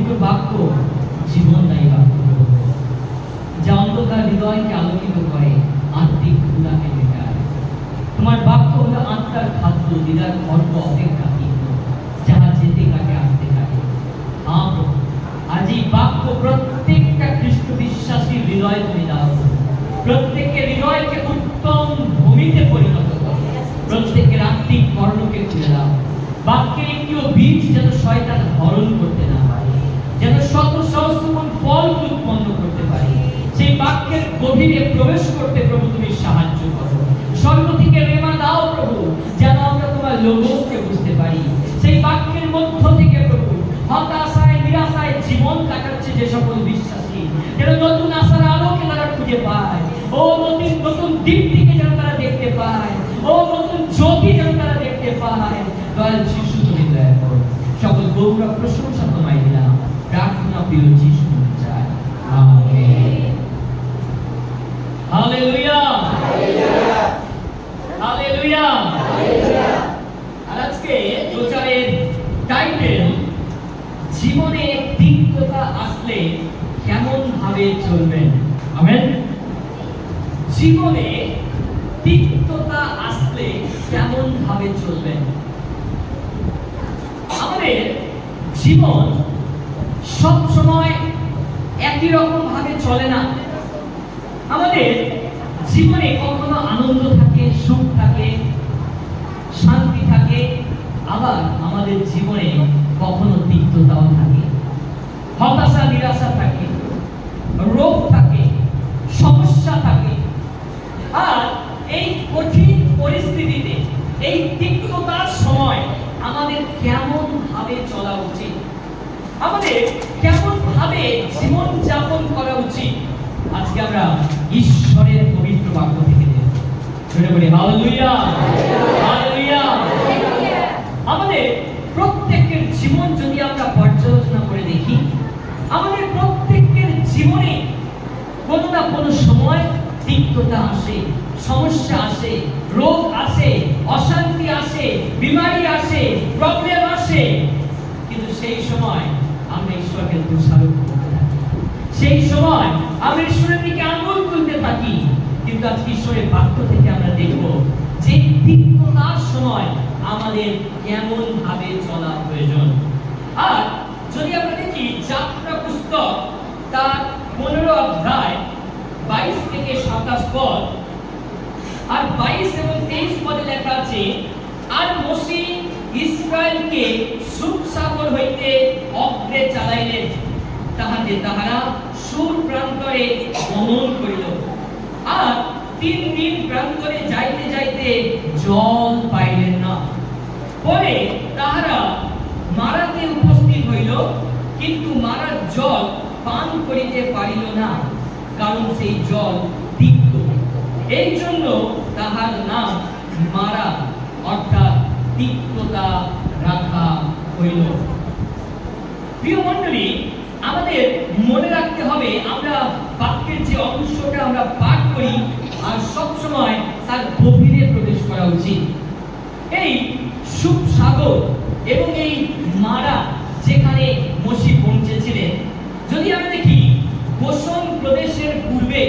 পবিত্র বাক্য জীবনদায়ী বাক্য, যা অন্ধকার হৃদয়কে আলোকিত করে, আত্মিক ক্ষুধাকে মেটায়। তোমার বাক্য হলো আত্মার খাদ্য, দিদার খর্ব অপেক্ষাকৃত, যাহা যেতে কাটে আসতে কাটে। আজ এই বাক্য প্রত্যেকটা খ্রিস্ট বিশ্বাসীর হৃদয় তুমি দাও। প্রত্যেকের হৃদয়কে উত্তম ভূমিতে পরিণত করো। প্রত্যেকের আত্মিক কর্ণকে খুলে দাও। বাক্যের একটিও বীজ যেন শয়তান হরণ করতে না পারে, যেন শত সহস্রগুণ ফল উৎপন্ন করতে পারে। সেই বাক্যের গভীরে প্রবেশ করতে প্রভু তুমি সাহায্য করো। স্বর্গ থেকে রেমা দাও প্রভু, যেন আমরা তোমার লোগোসকে বুঝতে পারি। সেই বাক্যের মধ্য থেকে প্রভু হতাশায় নিরাশায় জীবন কাটাচ্ছে যে সকল বিশ্বাসী, যেন নতুন আশার আলোকে তারা খুঁজে পায়। ও নতুন নতুন দিকটিকে যেন তারা দেখতে পায়, ও নতুন জ্যোতি যেন তারা দেখতে পায়। দয়াল যিশু তুমি দয়া করো। সকল গৌরব প্রশংসা তোমায় দিলাম, প্রার্থনা প্রিয় যিশু চাই, আমেন। Hallelujah, hallelujah. আর আজকে প্রচারের টাইটেল, জীবনে তিক্ততা আসলে কেমন ভাবে চলবেন। আমেন। জীবনে তিক্ততা আসলে কেমন ভাবে চলবেন। আমাদের জীবন সব সময় একই রকম ভাবে চলে না। আমাদের জীবনে কখনো আনন্দ থাকে, সুখ থাকে, শান্তি থাকে, আবার আমাদের জীবনে কখনো তিক্ততাও থাকে, হতাশা নিরাশা থাকে, রোগ থাকে, সমস্যা থাকে। আর এই কঠিন পরিস্থিতিতে, এই তিক্ততার সময় আমাদের কেমন ভাবে চলা উচিত, আমাদের কেমন ভাবে জীবন যাপন করা উচিত, আজকে আমরা ঈশ্বরের পবিত্র বাক্য থেকে দেখব। শুনে বলি হালেলুয়া, হালেলুয়া। আমাদের প্রত্যেকের জীবন যদি আমরা পর্যালোচনা করে দেখি, আমাদের প্রত্যেকের জীবনে কোনো না কোনো সময় তিক্ততা আসে, সমস্যা আসে, রোগ আসে, অশান্তি আসে, বিমারি আসে, প্রবলেম আসে। কিন্তু সেই সময় আমরা ঈশ্বরকে দোষারোপ করতে থাকি, সেই সময় আমরা ঈশ্বরের দিকে আঙুল তুলতে থাকি। কিন্তু আজকে ঈশ্বরের বাক্য থেকে আমরা দেখব যে তিক্ততার সময় আমাদের কেমন ভাবে চলা প্রয়োজন। আর যদি আমরা দেখি যাত্রা পুস্তক তার 15 অধ্যায় 22 থেকে 27 পদ, আর 22 এবং 23 পদে লেখা আছে, আর মোশে ইসরায়েলকে সুর সাগর হইতে অগ্রে চালাইলেন, তাহাতে তাহারা সুর প্রান্তরে গমন করিল। আর 3 দিন প্রান্তরে যাইতে যাইতে জল পাইলেন না। পরে তাহারা মারাতে উপস্থিত হইল, কিন্তু মারার জল পান করিতে পারিল না, কারণ সেই জল তিক্ত। এই জন্য তাহার নাম মারা, অর্থাৎ তিক্ততা রাখা হইল। প্রিয় মণ্ডলী, আমাদের মনে রাখতে হবে, আমরা বাক্যের যে অংশটা আমরা পাঠ করি, আর সব সময় তার গভীরে প্রবেশ করা উচিত। এই সুর সাগর এবং এই মারা যেখানে মোশে পৌঁছেছিলেন, যদি আমরা দেখি গোশন প্রদেশের পূর্বে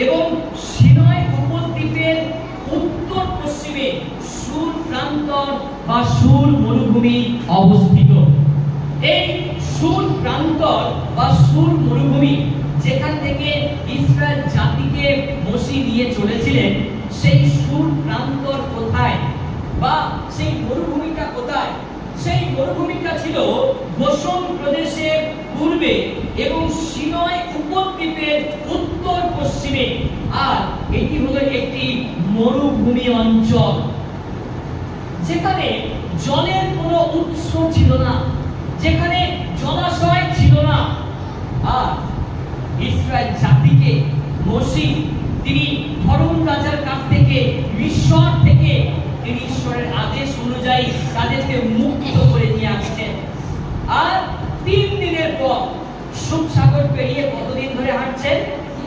এবং সিনাই উপদ্বীপের উত্তর পশ্চিমে সুর প্রান্তর বা সুর মরুভূমি অবস্থিত। এই সুর প্রান্তর বা সুর মরুভূমি যেখান থেকে ইসরায়েল জাতিকে মোশে নিয়ে চলেছিলেন, সেই সুর প্রান্তর কোথায় বা সেই মরুভূমিটা কোথায়? সেই মরুভূমিটা ছিল গোশন প্রদেশের পূর্বে এবং সিনাই উপদ্বীপের উত্তর পশ্চিমে। আর এটি হলো একটি মরুভূমি অঞ্চল, যেখানে জলের কোনো উৎস ছিল না, যেখানে জলাশয় ছিল না। আর ইসরায়েল জাতিকে মোশে তিনি ফরৌন রাজার কাছ থেকে, মিশর থেকে তিনি ঈশ্বরের আদেশ অনুযায়ী তাদেরকে মুক্ত করে নিয়ে আসছেন। আর 3 দিনের পর সুর সাগর পেরিয়ে কতদিন ধরে হাঁটছেন?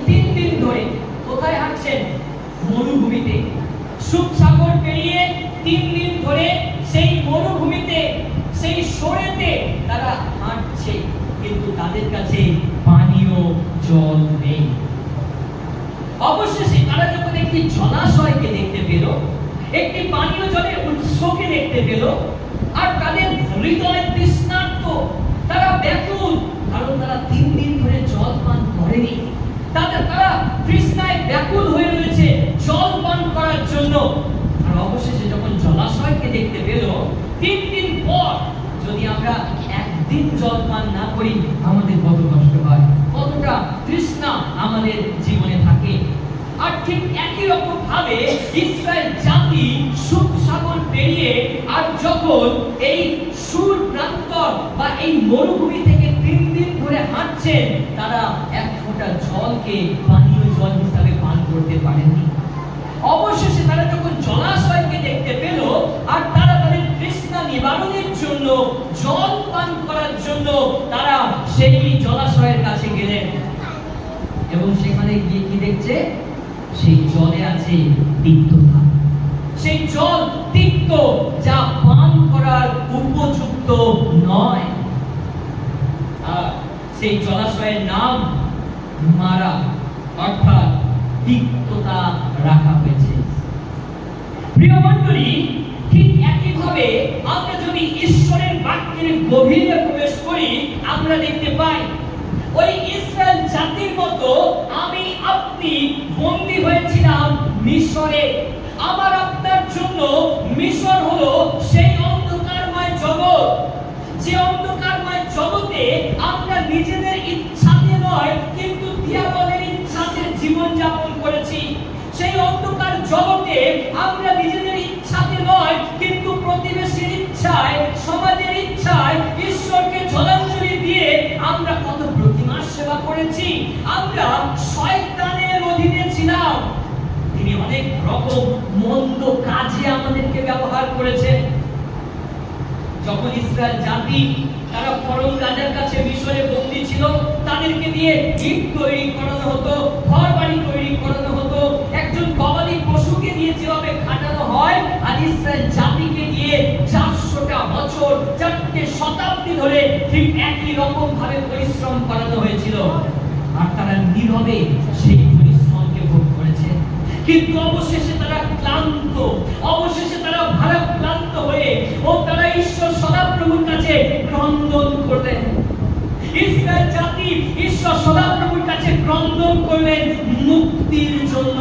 3 দিন ধরে। কোথায় হাঁটছেন? মরুভূমিতে। সুর সাগর পেরিয়ে 3 দিন ধরে সেই মরুভূমিতে, সেই সরেতে তারা হাঁটছে। কিন্তু তাদের কাছে পানীয় জল নেই। অবশেষে তারা যখন একটি জলাশয়কে দেখতে পেল, একটি পানীয় জলের উৎসকে দেখতে পেল, আর তাদের হৃদয় তৃষ্ণার্ত, তারা ব্যাকুল, কারণ তারা 3 দিন ধরে জল পান করেনি। তারা তৃষ্ণায় ব্যাকুল হয়ে রয়েছে জল পান করার জন্য। আর অবশেষে যখন জলাশয়কে দেখতে পেল, 3 দিন পর যদি আমরা একদিন জল পান না করি আমাদের কত কষ্ট হয়, কতটা তৃষ্ণা আমাদের জীবনে থাকে। আর ঠিক একই রকম ভাবে ইসরায়েল জাতি সুপ সাগর পেরিয়ে আর যখন এই সুর প্রান্তর বা এই মরুভূমি থেকে 3 দিন ধরে হাঁটছেন, তারা এক ফোঁটা জলকে পানীয় জল হিসাবে পান করতে পারেননি। অবশেষে তারা যখন জলাশয়কে দেখতে পেল, আর তারা তাদের তৃষ্ণা নিবারণের জন্য জল পান করার জন্য তারা সেই জলাশয়ের কাছে গেলেন, এবং সেখানে গিয়ে কি দেখছে? সেই জলে আছে তিক্ততা। সেই জল তিক্ত, যা পান করার উপযুক্ত নয়। আর সেই জলাশয়ের নাম মারা, অর্থাৎ তিক্ততা রাখা হয়েছে। প্রিয় মণ্ডলী, ঠিক একইভাবে আমরা যদি ঈশ্বরের বাক্যের গভীরে প্রবেশ করি, আমরা দেখতে পাই ওই ইসরায়েল জাতির মতো আমি আপনি বন্দী হয়েছিলাম মিশরে। আমার আপনার জন্য মিশর হলো সেই অন্ধকারময় জগৎ, যে অন্ধকারময় জগতে আমরা নিজেদের ইচ্ছাতে নয় কিন্তু দিয়াবলের ইচ্ছাতে জীবন যাপন করেছি। সেই অন্ধকার জগতে আমরা নিজেদের ইচ্ছাতে নয় কিন্তু প্রতিবেশীর ইচ্ছায়, সমাজের ইচ্ছায় ঈশ্বরকে জলাঞ্জলি দিয়ে আমরা কত প্রতিমার সেবা করেছি। আমরা শয়তানের অধীনে ছিলাম। তিনি অনেক রকম মন্দ কাজে আমাদেরকে ব্যবহার করেছেন। যখন ইসরায়েল জাতি তারা ফরৌন রাজার কাছে মিশরে বন্দী ছিল, তাদেরকে দিয়ে ইট তৈরি করানো হতো, ঘরবাড়ি তৈরি করানো হতো, একজন গবাদি পশুকে দিয়ে যেভাবে খাটানো হয়, আর ইসরায়েল জাতিকে দিয়ে 400টা বছর, 4টে শতাব্দী ধরে ঠিক একই রকম ভাবে পরিশ্রম করানো হয়েছিল। আর তারা নীরবে সেই পরিশ্রমকে ভোগ করেছে। কিন্তু অবশেষে তারা ক্লান্ত, অবশেষে তারা ভারাক্রান্ত হয়ে তারা ঈশ্বর সদাপ্রভুর কাছে ক্রন্দন করলেন। ইসরায়েল জাতি ঈশ্বর সদাপ্রভুর কাছে ক্রন্দন করলেন মুক্তির জন্য।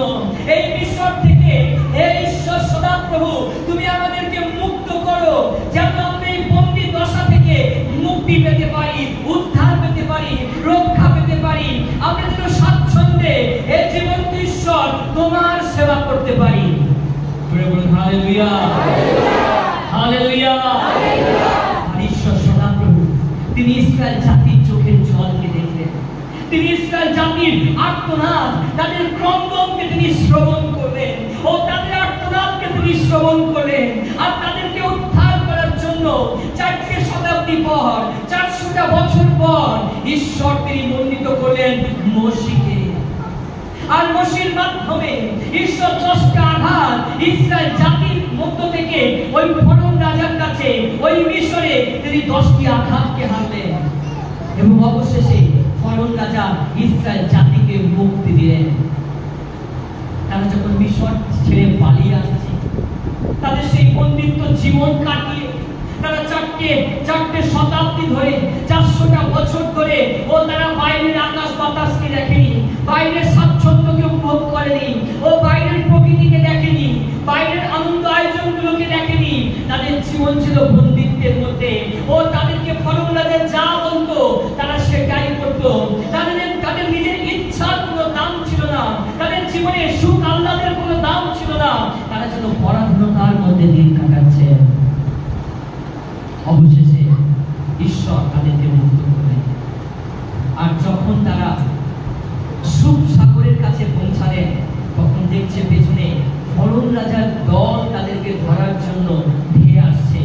এই মিশর থেকে হে ঈশ্বর সদাপ্রভু, তুমি আমাদেরকে মুক্ত করো, যেন আমরা এই বন্দী দশা থেকে মুক্তি পেতে পারি, উদ্ধার পেতে পারি, রক্ষা পেতে পারি। আমরা যেন স্বাচ্ছন্দ্যে হে জীবন্ত ঈশ্বর তোমার সেবা করতে পারি। বলুন হালেলুয়া, হালেলুয়া, হালেলুয়া। ঈশ্বর সদাপ্রভু তিনি ইসরায়েল জাতির চোখের জলকে দেখলেন। তিনি ইসরায়েল জাতির আর্তনাদ, তাদের ক্রন্দনকে তিনি শ্রবণ করলেন, ও তাদের আর্তনাদকে তিনি শ্রবণ করলেন। আর তাদেরকে উদ্ধার করার জন্য 4টে শতাব্দী পর, 400টা বছর পর ঈশ্বর তিনি মনোনীত করলেন মশিকে। আর মশির মাধ্যমে ঈশ্বর 10টা আঘাত ইসরায়েল জাতির মধ্য থেকে ওই ফরৌন রাজার কাছে, ওই মিশরে তিনি 10টি আঘাতকে হারলেন, এবং অবশেষে ফরৌন রাজা ইসরায়েল জাতিকে মুক্তি দিলেন। তারা যখন মিশর ছেড়ে পালিয়ে আসছে, তাদের সেই বন্দিত্ব জীবন কাটিয়ে তারা 4টে শতাব্দী ধরে, 400টা বছর ধরে তারা বাইরের আকাশ বাতাসকে দেখেনি, বাইরের স্বাচ্ছন্দ্যকে উপভোগ করেনি, বাইরের প্রকৃতিকে দেখেনি, বাইরের আনন্দ আয়োজনগুলোকে দেখেনি। তাদের জীবন ছিল বন্দিত্বের মধ্যে। তাদেরকে ফরৌন রাজা যা বলতো তারা সেটাই করতো। তাদের নিজের ইচ্ছার কোনো দাম ছিল না, তাদের জীবনে সুখ আহ্লাদের কোনো দাম ছিল না। তারা যেন পরাধীনতার মধ্যে দিন কাটাচ্ছে। অবশেষে ঈশ্বর তাদেরকে মুক্ত করলেন। আর যখন তারা সুপ সাগরের কাছে পৌঁছালেন, তখন দেখছে পেছনে ফরৌন রাজার দল তাদেরকে ধরার জন্য ধেয়ে আসছে,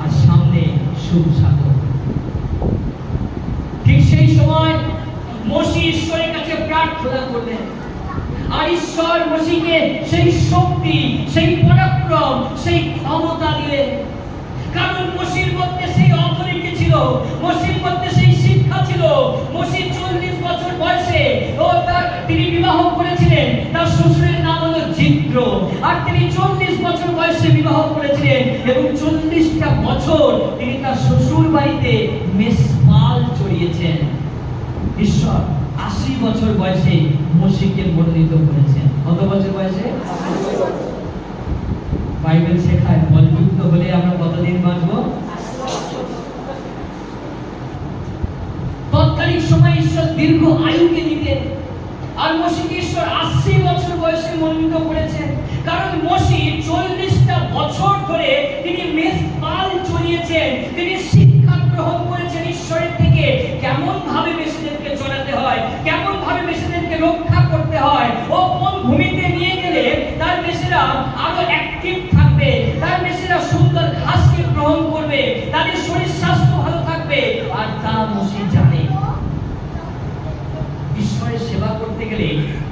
আর সামনে সুপ সাগর। ঠিক সেই সময় মশি ঈশ্বরের কাছে প্রার্থনা করলেন, আর ঈশ্বর মশিকে সেই শক্তি, সেই পরাক্রম, সেই ক্ষমতা দিলেন। কারণ মশির মধ্যে সেই অথরিটি ছিল, মশির মধ্যে সেই শিক্ষা কথা ছিল। মসিহ 40 বছর বয়সে তিনি বিবাহ করেছিলেন। তার শ্বশুরের নাম হলো জিত্র, আর তিনি 40 বছর বয়সে বিবাহ করেছিলেন এবং 40টা বছর তিনি তার শ্বশুর বাড়িতে মেষপাল চড়িয়েছেন। ঈশ্বর 80 বছর বয়সে মসিহকে মনোনীত করেছেন। কত বছর বয়সে? বাইবেল শেখায় বলযুক্ত হলে আমরা কতদিন বাঁচব? তৎকালীন সময় ঈশ্বর দীর্ঘ আয়ুকে দিতেন, আর মসিহকে ঈশ্বর 80 বছর বয়সে মনোনীত করেছেন। কারণ মসিহ 40টা বছর ধরে তিনি মেষপাল চড়িয়েছেন। তিনি শিক্ষা গ্রহণ করেছেন ঈশ্বরের থেকে, কেমন ভাবে মেষদেরকে চড়াতে হয়, কেমন ভাবে মেষদেরকে রক্ষা করতে হয়, ও কোন ভূমিতে নিয়ে গেলে তার মেষেরা আরো অ্যাক্টিভ থাকবে, তার মেষেরা সুন্দর ঘাসকে গ্রহণ করবে, তাদের শরীর স্বাস্থ্য ভালো থাকবে, আর তা মসিহ জানে। ঈশ্বরের সেবা করতে গেলে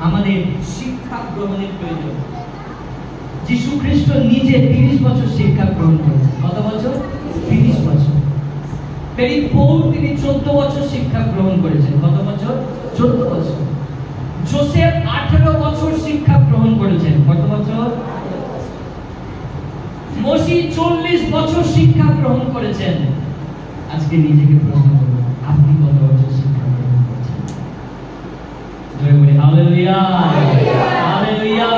আমাদের শিক্ষা গ্রহণের প্রয়োজন। যীশু খ্রিস্ট নিজে 30 বছর শিক্ষা গ্রহণ করেছেন। কত বছর? 30 বছর। পেরি পৌল তিনি 14 বছর শিক্ষা গ্রহণ করেছেন। কত বছর? 14 বছর। যোসেফ 18 বছর শিক্ষা গ্রহণ করেছেন। কত বছর? মসিহ 40 বছর শিক্ষা গ্রহণ করেছেন। আজকে নিজেকে প্রশ্ন করুন, আপনি কত বছর শিক্ষা গ্রহণ করেছেন? জয় বলি হালেলুয়া, হালেলুয়া।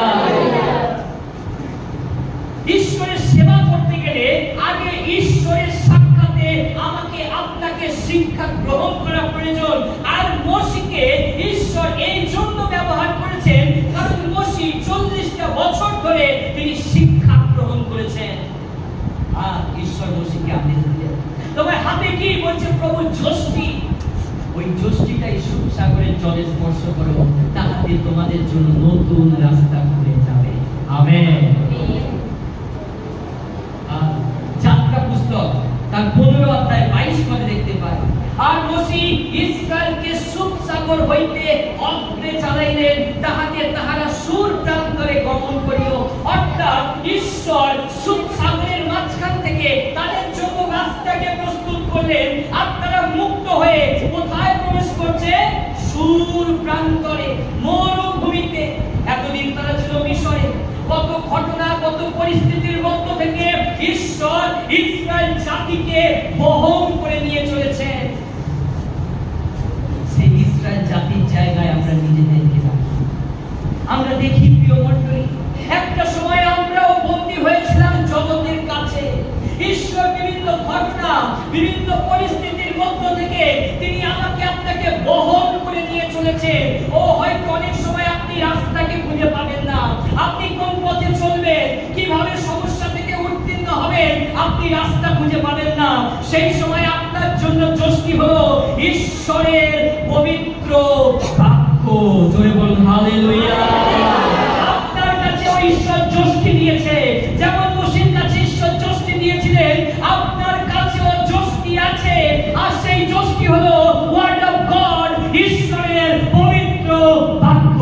ঈশ্বরের সেবা করতে গেলে আগে ঈশ্বরের সাক্ষাতে আমাকে আপনাকে শিক্ষা গ্রহণ করা প্রয়োজন। আর মসিহকে ঈশ্বর এই জন্য ব্যবহার করেছেন কারণ মসিহ 40টা বছর ধরে তিনি শিক্ষা গ্রহণ করেছেন। আর ঈশ্বর মসিহকে আদেশ দিলেন, তোমার হাতে কি? বলছে প্রভু যষ্টি। ওই যষ্টিটাই সুখসাগরের জলে স্পর্শ করো, তাহাতে তোমাদের জন্য নতুন রাস্তা খুলে যাবে। আমেন। যাত্রা পুস্তক তার 15 অধ্যায় 22 পদে দেখতে পাই, আর মসিহ ইসরায়েলকে সুখসাগর হইতে অগ্রে চালাইলেন, তাহাতে তাহারা সুর প্রান্তরে গমন করিও। অর্থাৎ ঈশ্বর সুখসাগরের মাঝখান থেকে তাদের জন্য রাস্তাকে প্রস্তুত করলেন, আর তারা মুক্ত হয়ে কোথায় প্রবেশ করছে? সুর প্রান্তরে, মরুভূমিতে। এতদিন তারা ছিল মিশরে। কত ঘটনা, কত পরিস্থিতির মধ্য থেকে ঈশ্বর ইসরায়েল জাতিকে বহন করে নিয়ে চলেছেন। সেই ইসরায়েল জাতির জায়গায় আমরা নিজেদেরকে রাখি। আমরা দেখি প্রিয় মণ্ডলী, একটা সময় আমরাও বন্দী হয়েছিলাম জগতের কাছে। ঈশ্বর বিভিন্ন ঘটনা, বিভিন্ন পরিস্থিতির মধ্য থেকে তিনি আমাকে আপনাকে বহন করে নিয়ে চলেছেন। ও হয়তো অনেক সময় আপনি রাস্তাকে খুঁজে পাবেন না, আপনি কোন পথে চলবেন, কিভাবে সমস্যা থেকে উত্তীর্ণ হবেন, আপনি রাস্তা খুঁজে পাবেন না। সেই সময় আপনার জন্য যষ্টি হলো ঈশ্বরের পবিত্র বাক্য। জোরে বলুন হালেলুয়া। আপনার কাছে ওই ঈশ্বর যষ্টি দিয়েছে, যেমন মসিহর কাছে ঈশ্বর যষ্টি দিয়েছিলেন, আপনার কাছেও যষ্টি আছে। আর সেই যষ্টি হলো ওয়ার্ড অফ গড, ঈশ্বরের পবিত্র বাক্য।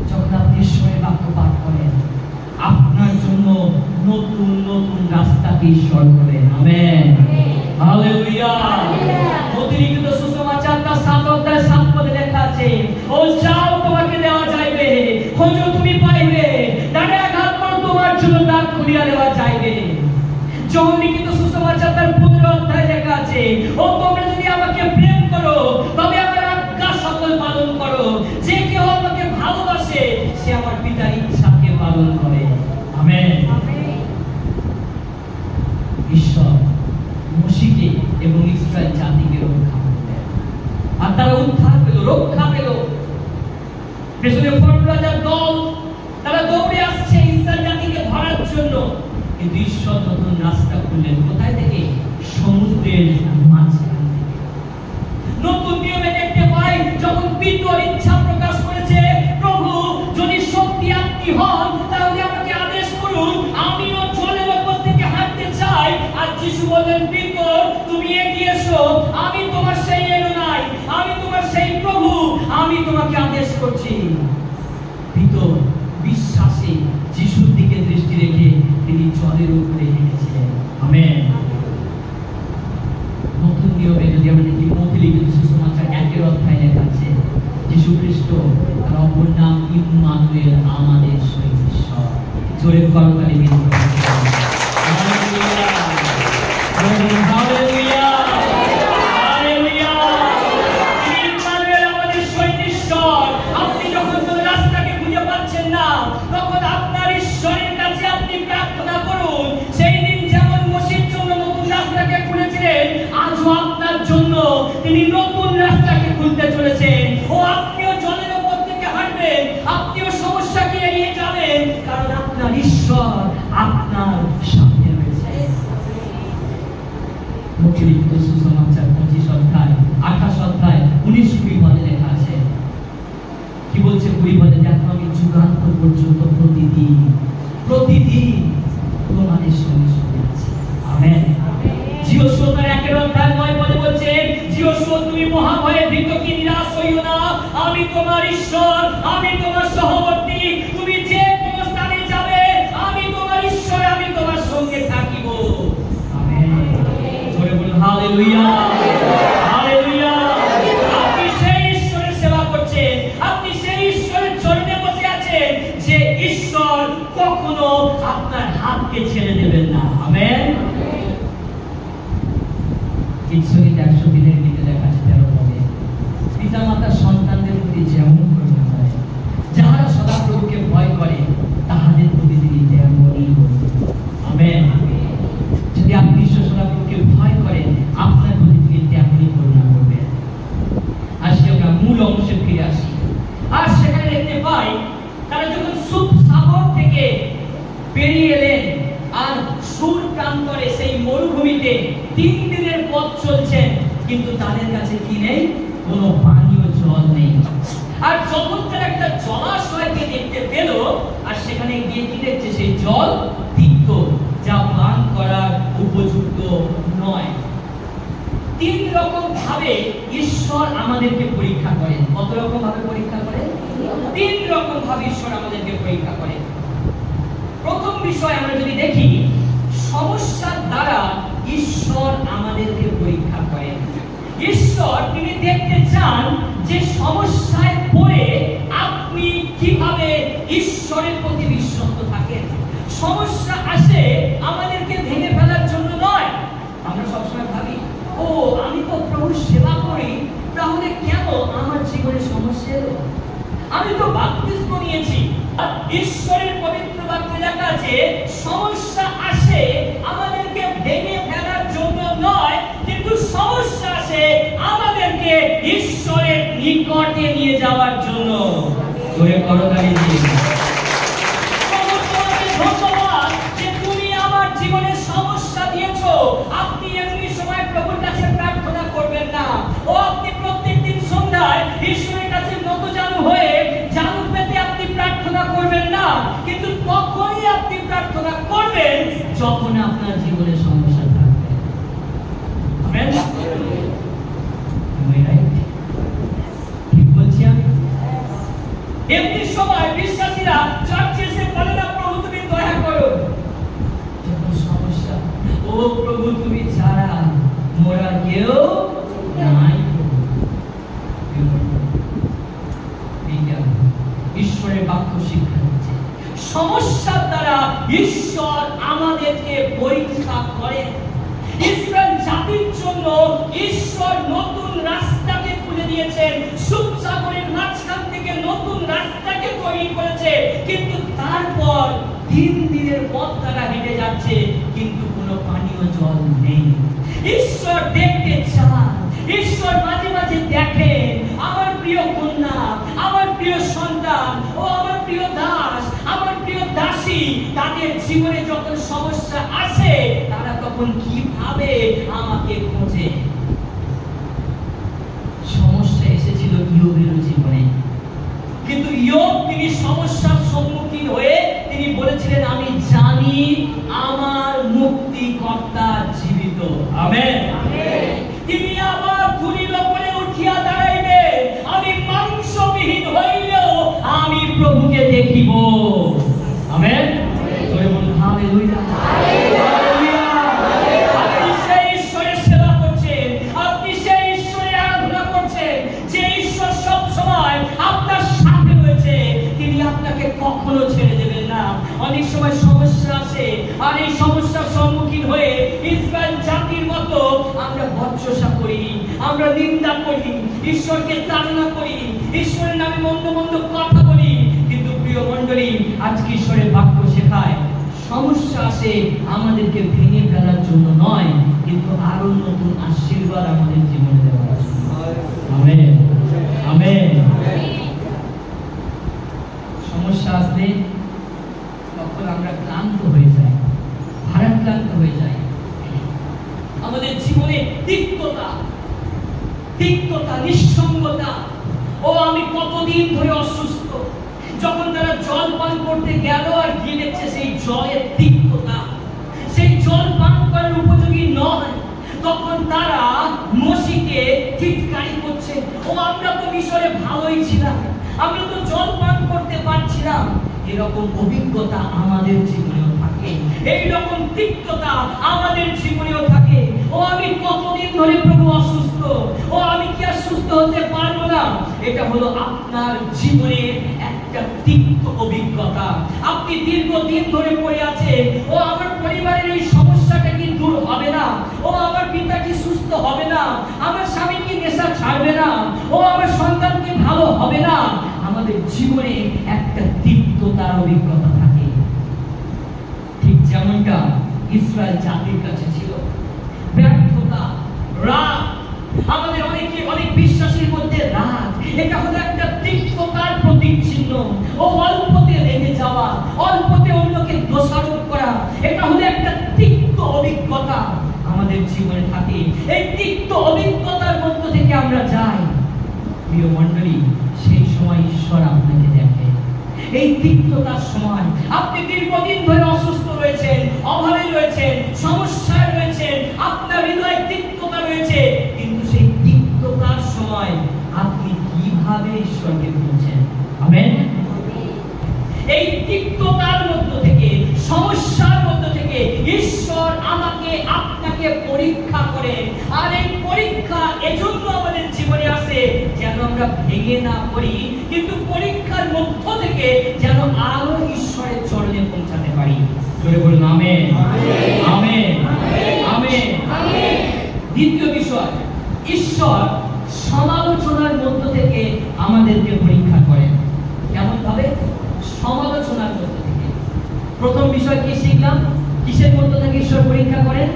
যখন আপনি ঈশ্বরের বাক্য পাঠ করেন, আপনার জন্য নতুন নতুন রাস্তাকে ঈশ্বর করেন। Amen, hallelujah. অতিরিক্ত সুসমাচার তার 7 অধ্যায় 7 পদে লেখা আছে, ও যাও তোমাকে দেওয়া যাইবে, খোঁজো তুমি পাইবে, ডানে আঘাত করো তোমার জন্য দ্বার খুলিয়া দেওয়া যাইবে। যোহন লিখিত সুসমাচার তার 15 অধ্যায় লেখা আছে, ও তোমরা যদি আমাকে প্রেম করো তবে আমার আজ্ঞা সকল পালন করো। যে কেউ আমাকে ভালোবাসে সে আমার পিতার ইচ্ছাকে পালন করে। আমেন। ঈশ্বর মসিহকে এবং ইসরায়েল জাতিকে রক্ষা করলেন, আর তারা উদ্ধার পেল, রক্ষা পেল। পেছনে ফররাজার দল, তারা দৌড়ে আসছে ইসরায়েল জাতিকে ধরার জন্য, কিন্তু ঈশ্বর নতুন রাস্তা খুললেন। কোথায় থেকে? সমুদ্রের মাঝখান থেকে। নতুন নিয়মে দেখতে পাই, যখন পিতর ইচ্ছা প্রকাশ করেছে, প্রভু যদি সত্যি আপনি হন তাহলে আমাকে আদেশ করুন, আমিও জলের উপর থেকে হাঁটতে চাই। আর যিশু বললেন, পিতর তুমি এগিয়ে এসো, আমি তোমার সেই এলোনাই, আমি তোমার সেই প্রভু, আমি তোমাকে আদেশ করছি। পিতর বিশ্বাসে যিশুর দিকে দৃষ্টি রেখে তিনি জলের উপরে হেঁটেছিলেন। আমেন। নতুন নিয়মে আগের অধ্যায়ে লেখা আছে যীশু খ্রিস্ট তার অপর নাম ইম্মানুয়েল, আমাদের সহিত ঈশ্বর। জোরে করতালি দিন। আপনি যখন কোন রাস্তাকে খুঁজে পাচ্ছেন না, তখন আপনার ঈশ্বরের কাছে আপনি প্রার্থনা করুন। সেই দিন যেমন মসির জন্য নতুন রাস্তাকে খুলেছিলেন, আজও আপনার জন্য তিনি নতুন রাস্তাকে খুলতে চলেছেন। ও আপনিও জলের উপর থেকে হাঁটবেন, আপনিও সমস্যাকে এড়িয়ে যাবেন, কারণ আপনার ঈশ্বর আপনার সাথে রয়েছে। মুখলিখিত সুসমাচার 25 অধ্যায় 28 অধ্যায় 19-20 পদে লেখা আছে। কি বলছে 20 পদে? দেখো আমি যুগান্তর পর্যন্ত প্রতিদিন তোমাদের সঙ্গে সঙ্গে আছি। আমেন। যিশোয়া তার 1 অধ্যায় 9 পদে বলছে, যিশোয়া তুমি মহাভয়ে ভীত কি নিরাশ হইও না, আমি তোমার ঈশ্বর, আমি তোমার সহবর্তী, তুমি যে কোন স্থানে যাবে আমি তোমার ঈশ্বর, আমি তোমার সঙ্গে থাকিব। আমেন। জোরে বলুন হালেলুয়া, হালেলুয়া। আপনি সেই ঈশ্বরের সেবা করছেন, আপনি সেই ঈশ্বরের চরণে বসে আছেন যে ঈশ্বর কখনো আপনার হাতকে ছেড়ে দেবেন না। আমেন। ঈশ্বরের 100 দিনের গীতে লেখা আছে 13 পদে, পিতা মাতা সন্তানদের প্রতি যেমন করুণা করে, যাহারা সদা প্রভুকে ভয় করে তাহাদের প্রতি তিনি তেমনই করবেন। আমেন। যদি আপনি সদা প্রভুকে ভয় করেন, আপনার প্রতি তিনি তেমনই করুণা করবেন। আজকে আমরা মূল অংশে ফিরে আসি। আর সেখানে দেখতে পাই তারা যখন সুপ সাগর থেকে বেরিয়ে এলেন আর সুর প্রান্তরে সেই মরুভূমিতে 3 দিনের পথ চলছেন, কিন্তু তাদের কাছে কি নেই? কোনো পানীয় জল নেই। আর যখন তারা একটা জলাশয়কে দেখতে পেল, আর সেখানে গিয়ে কি দেখছে? সেই জল তিক্ত, যা পান করার উপযুক্ত নয়। 3 রকম ভাবে ঈশ্বর আমাদেরকে পরীক্ষা করেন। কত রকম ভাবে পরীক্ষা করেন? 3 রকম ভাবে ঈশ্বর আমাদেরকে পরীক্ষা করেন। প্রথম বিষয় আমরা যদি দেখি, সমস্যার দ্বারা ঈশ্বর আমাদেরকে পরীক্ষা করেন। ঈশ্বর তিনি দেখতে চান যে সমস্যায় পড়ে আপনি কিভাবে ঈশ্বরের প্রতি বিশ্বস্ত থাকেন। সমস্যা আসে আমাদেরকে ভেঙে ফেলার জন্য নয়। আমরা সবসময় ভাবি, ও আমি তো প্রভুর সেবা করি, তাহলে কেন আমার জীবনে সমস্যা এলো? আমি তো বাপ্তিস্ম নিয়েছি। ঈশ্বরের পবিত্র বাক্যে লেখা আছে, সমস্যা আসে আমাদেরকে ভেঙে ফেলার জন্য নয়, কিন্তু সমস্যা আসে আমাদেরকে ঈশ্বরের নিকটে নিয়ে যাওয়ার জন্য। জোরে করতালি দিন। ধন্যবাদ যে তুমি আমার জীবনে সমস্যা দিয়েছো। আপনি এমনি সময় প্রভুর কাছে প্রার্থনা করবেন না। ও আপনি প্রত্যেকদিন সন্ধ্যায় ঈশ্বরের কাছে নতজানু হয়ে জানু পেতে আপনি প্রার্থনা করবেন না, কিন্তু তখনই আপনি প্রার্থনা করবেন যখন আপনার জীবনে সমস্যা থাকবে। আমেন। ঠিক বলছি আমি? এমনি সময় বিশ্বাসীরা চার্চে এসে বলে না, প্রভু তুমি দয়া করো। যখন সমস্যা, ও প্রভু তুমি ছাড়া মোরা কেউ নাই। ঈশ্বরের বাক্য শিক্ষা দিচ্ছে, সমস্যার দ্বারা ঈশ্বর আমাদেরকে পরীক্ষা করেন। ইসরায়েল জাতির জন্য ঈশ্বর নতুন রাস্তাকে খুলে দিয়েছেন, সুপ সাগরের মাঝখান থেকে নতুন রাস্তাকে তৈরি করেছে, কিন্তু তারপর 3 দিনের পথ তারা হেঁটে যাচ্ছে, কিন্তু কোনো পানীয় জল নেই। ঈশ্বর দেখতে চান, ঈশ্বর মাঝে মাঝে দেখেন আমার প্রিয় কন্যা, আমার প্রিয় সন্তান, ও আমার প্রিয় দাস, আমার প্রিয় দাসী, তাদের জীবনে যখন সমস্যা আসে তারা তখন কিভাবে আমাকে খোঁজে। সমস্যা এসেছিল ইয়োবের জীবনে, কিন্তু ইয়োব তিনি সমস্যার সম্মুখীন হয়ে তিনি বলেছিলেন, আমি জানি আমার মুক্তিকর্তা জীবিত। আমেন। তিনি আবার ধূলির উপরে উঠিয়া দাঁড়াইবে, আমি মাংসবিহীন হইলেও আমি প্রভুকে দেখিব। আমেন। জোরে বলুন হালেলুয়া, হালেলুয়া। আপনি সেই ঈশ্বরের সেবা করছেন, আপনি সেই ঈশ্বরের আরাধনা করছেন কখনো ছেড়ে দেবেন না। অনেক সময় সমস্যা আসে, আর এই সমস্যার সম্মুখীন হয়ে ইসরায়েল জাতির মতো আমরা বর্চসা করি, আমরা নিন্দা করি, ঈশ্বরকে তাড়না করি, ঈশ্বরের নামে মন্দ মন্দ কথা বলি। কিন্তু প্রিয় মণ্ডলী, আজকে ঈশ্বরের বাক্য শেখায় সমস্যা আসে আমাদেরকে ভেঙে ফেলার জন্য নয়, কিন্তু আরো নতুন আশীর্বাদ আমাদের জীবনে দেওয়ার জন্য। Amen, amen. সমস্যা আসলে তখন আমরা ক্লান্ত হয়ে যাই, ভারাক্রান্ত হয়ে যাই। আমাদের জীবনে তিক্ততা, নিঃসঙ্গতা, ও আমি কতদিন ধরে অসুস্থ। যখন তারা জল পান করতে গেল আর গিয়ে দেখছে সেই জলের তিক্ততা, সেই জল পান করার উপযোগী নয়, তখন তারা মোশিকে চিৎকারি করছে, ও আমরা তো মিশরে ভালোই ছিলাম, আমরা তো জল পান করতে পারছিলাম। এরকম অভিজ্ঞতা আমাদের জীবনেও থাকে, এইরকম তিক্ততা আমাদের জীবনেও থাকে। ও আমি কতদিন ধরে প্রভু অসুস্থ, ও আমি কি আর সুস্থ হতে পারবো না? এটা হলো আপনার জীবনের একটা তিক্ত অভিজ্ঞতা। আপনি দীর্ঘদিন ধরে পড়ে আছেন, ও আমার পরিবারের এই সমস্যাটা কি দূর হবে না? ও আমার পিতা কি সুস্থ হবে না? আমার স্বামী কি নেশা ছাড়বে না? ও আমার সন্তান কি ভালো হবে না? আমাদের জীবনে একটা তিক্ততার অভিজ্ঞতা থাকে, ঠিক যেমনটা ইসরায়েল জাতির কাছে ছিল। ব্যর্থতা, রাগ, আমাদের অনেক বিশ্বাসীর মধ্যে রাগ, এটা হলো একটা তিক্ততার প্রতীক চিহ্ন। ও অল্পতে রেগে যাওয়া, অল্পতে অন্যকে দোষারোপ করা, এটা হলো একটা তিক্ত অভিজ্ঞতা আমাদের জীবনে থাকে। এই তিক্ত অভিজ্ঞতার মধ্য থেকে আমরা যাই। প্রিয় মণ্ডলী, সেই সময় ঈশ্বর আপনাকে দেখে। এই তিক্ততার সময় আপনি দীর্ঘদিন ধরে অসুস্থ রয়েছেন, অভাবে রয়েছেন, সমস্যায় রয়েছেন, আপনার হৃদয়ে তিক্ততা রয়েছে, কিন্তু সেই তিক্ততার সময় আপনি কিভাবে ঈশ্বরকে খুঁজছেন? আমেন। এই তিক্ততার মধ্য থেকে, সমস্যার মধ্য থেকে ঈশ্বর আমাকে আপনাকে পরীক্ষা করে। আর এই পরীক্ষা এজন্য আমাদের জীবনে আসে যেন আমরা ভেঙে না পড়ি, কিন্তু পরীক্ষার মধ্য থেকে যেন আরো ঈশ্বরের চরণে পৌঁছাতে পারি। জোরে বলুন আমেন, আমেন, আমেন। দ্বিতীয় বিষয়, ঈশ্বর সমালোচনার মধ্য থেকে আমাদেরকে পরীক্ষা করেন। কেমন ভাবে? সমালোচনার মধ্য থেকে। প্রথম বিষয় কি শিখলাম? কিসের মধ্য থেকে ঈশ্বর পরীক্ষা করেন?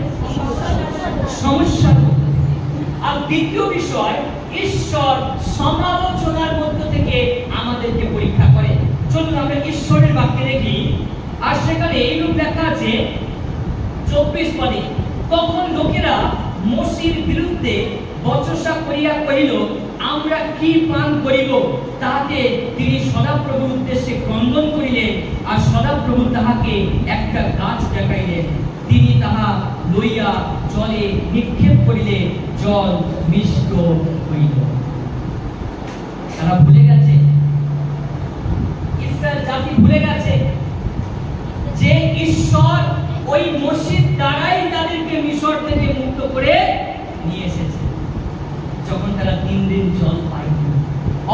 সমস্যার মধ্য থেকে। আর দ্বিতীয় বিষয়, ঈশ্বর সমালোচনার মধ্য থেকে আমাদেরকে পরীক্ষা করেন। চলুন আমরা ঈশ্বরের বাক্যে দেখি। আর সেখানে এইরূপ লেখা আছে 24 পদে, তখন লোকেরা মোশির বিরুদ্ধে বচসা করিয়া কহিল, আমরা কি পান করিব? তাহাতে তিনি সদাপ্রভুর উদ্দেশ্যে ক্রন্দন করিলেন, আর সদাপ্রভু তাহাকে একটা গাছ দেখাইলেন। তিনি তাহা লইয়া জলে নিক্ষেপ করিলে জল মিষ্ট হইল। তারা ভুলে গেছে, ইসরায়েল জাতি ভুলে গেছে যে ঈশ্বর ওই মোশির দ্বারাই তাদেরকে মিশর থেকে মুক্ত করে নিয়ে এসেছে। যখন তারা 3 দিন জল পায়নি,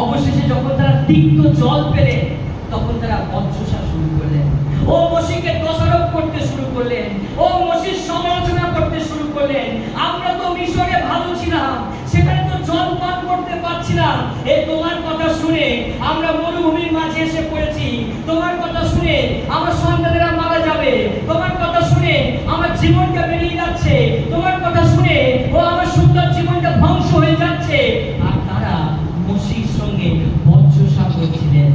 অবশেষে যখন তারা তিক্ত জল পেলেন, তখন তারা বচসা শুরু করলেন। ও মোশিকে দোষারোপ করতে শুরু করলেন, ও মোশির সমালোচনা করতে শুরু করলেন। আমরা তো মিশরে ভালো ছিলাম, সেখানে তো জল পান করতে পারছিলাম। এই তোমার কথা শুনে আমরা মরুভূমির মাঝে এসে পড়েছি, তোমার কথা শুনে আমার সন্তানেরা মারা যাবে, তোমার কথা শুনে আমার জীবনটা বেরিয়ে যাচ্ছে, তোমার কথা শুনে ও আমার সুন্দর জীবনটা ধ্বংস হয়ে যাচ্ছে। আর তারা মোশির সঙ্গে বচসা করছিলেন,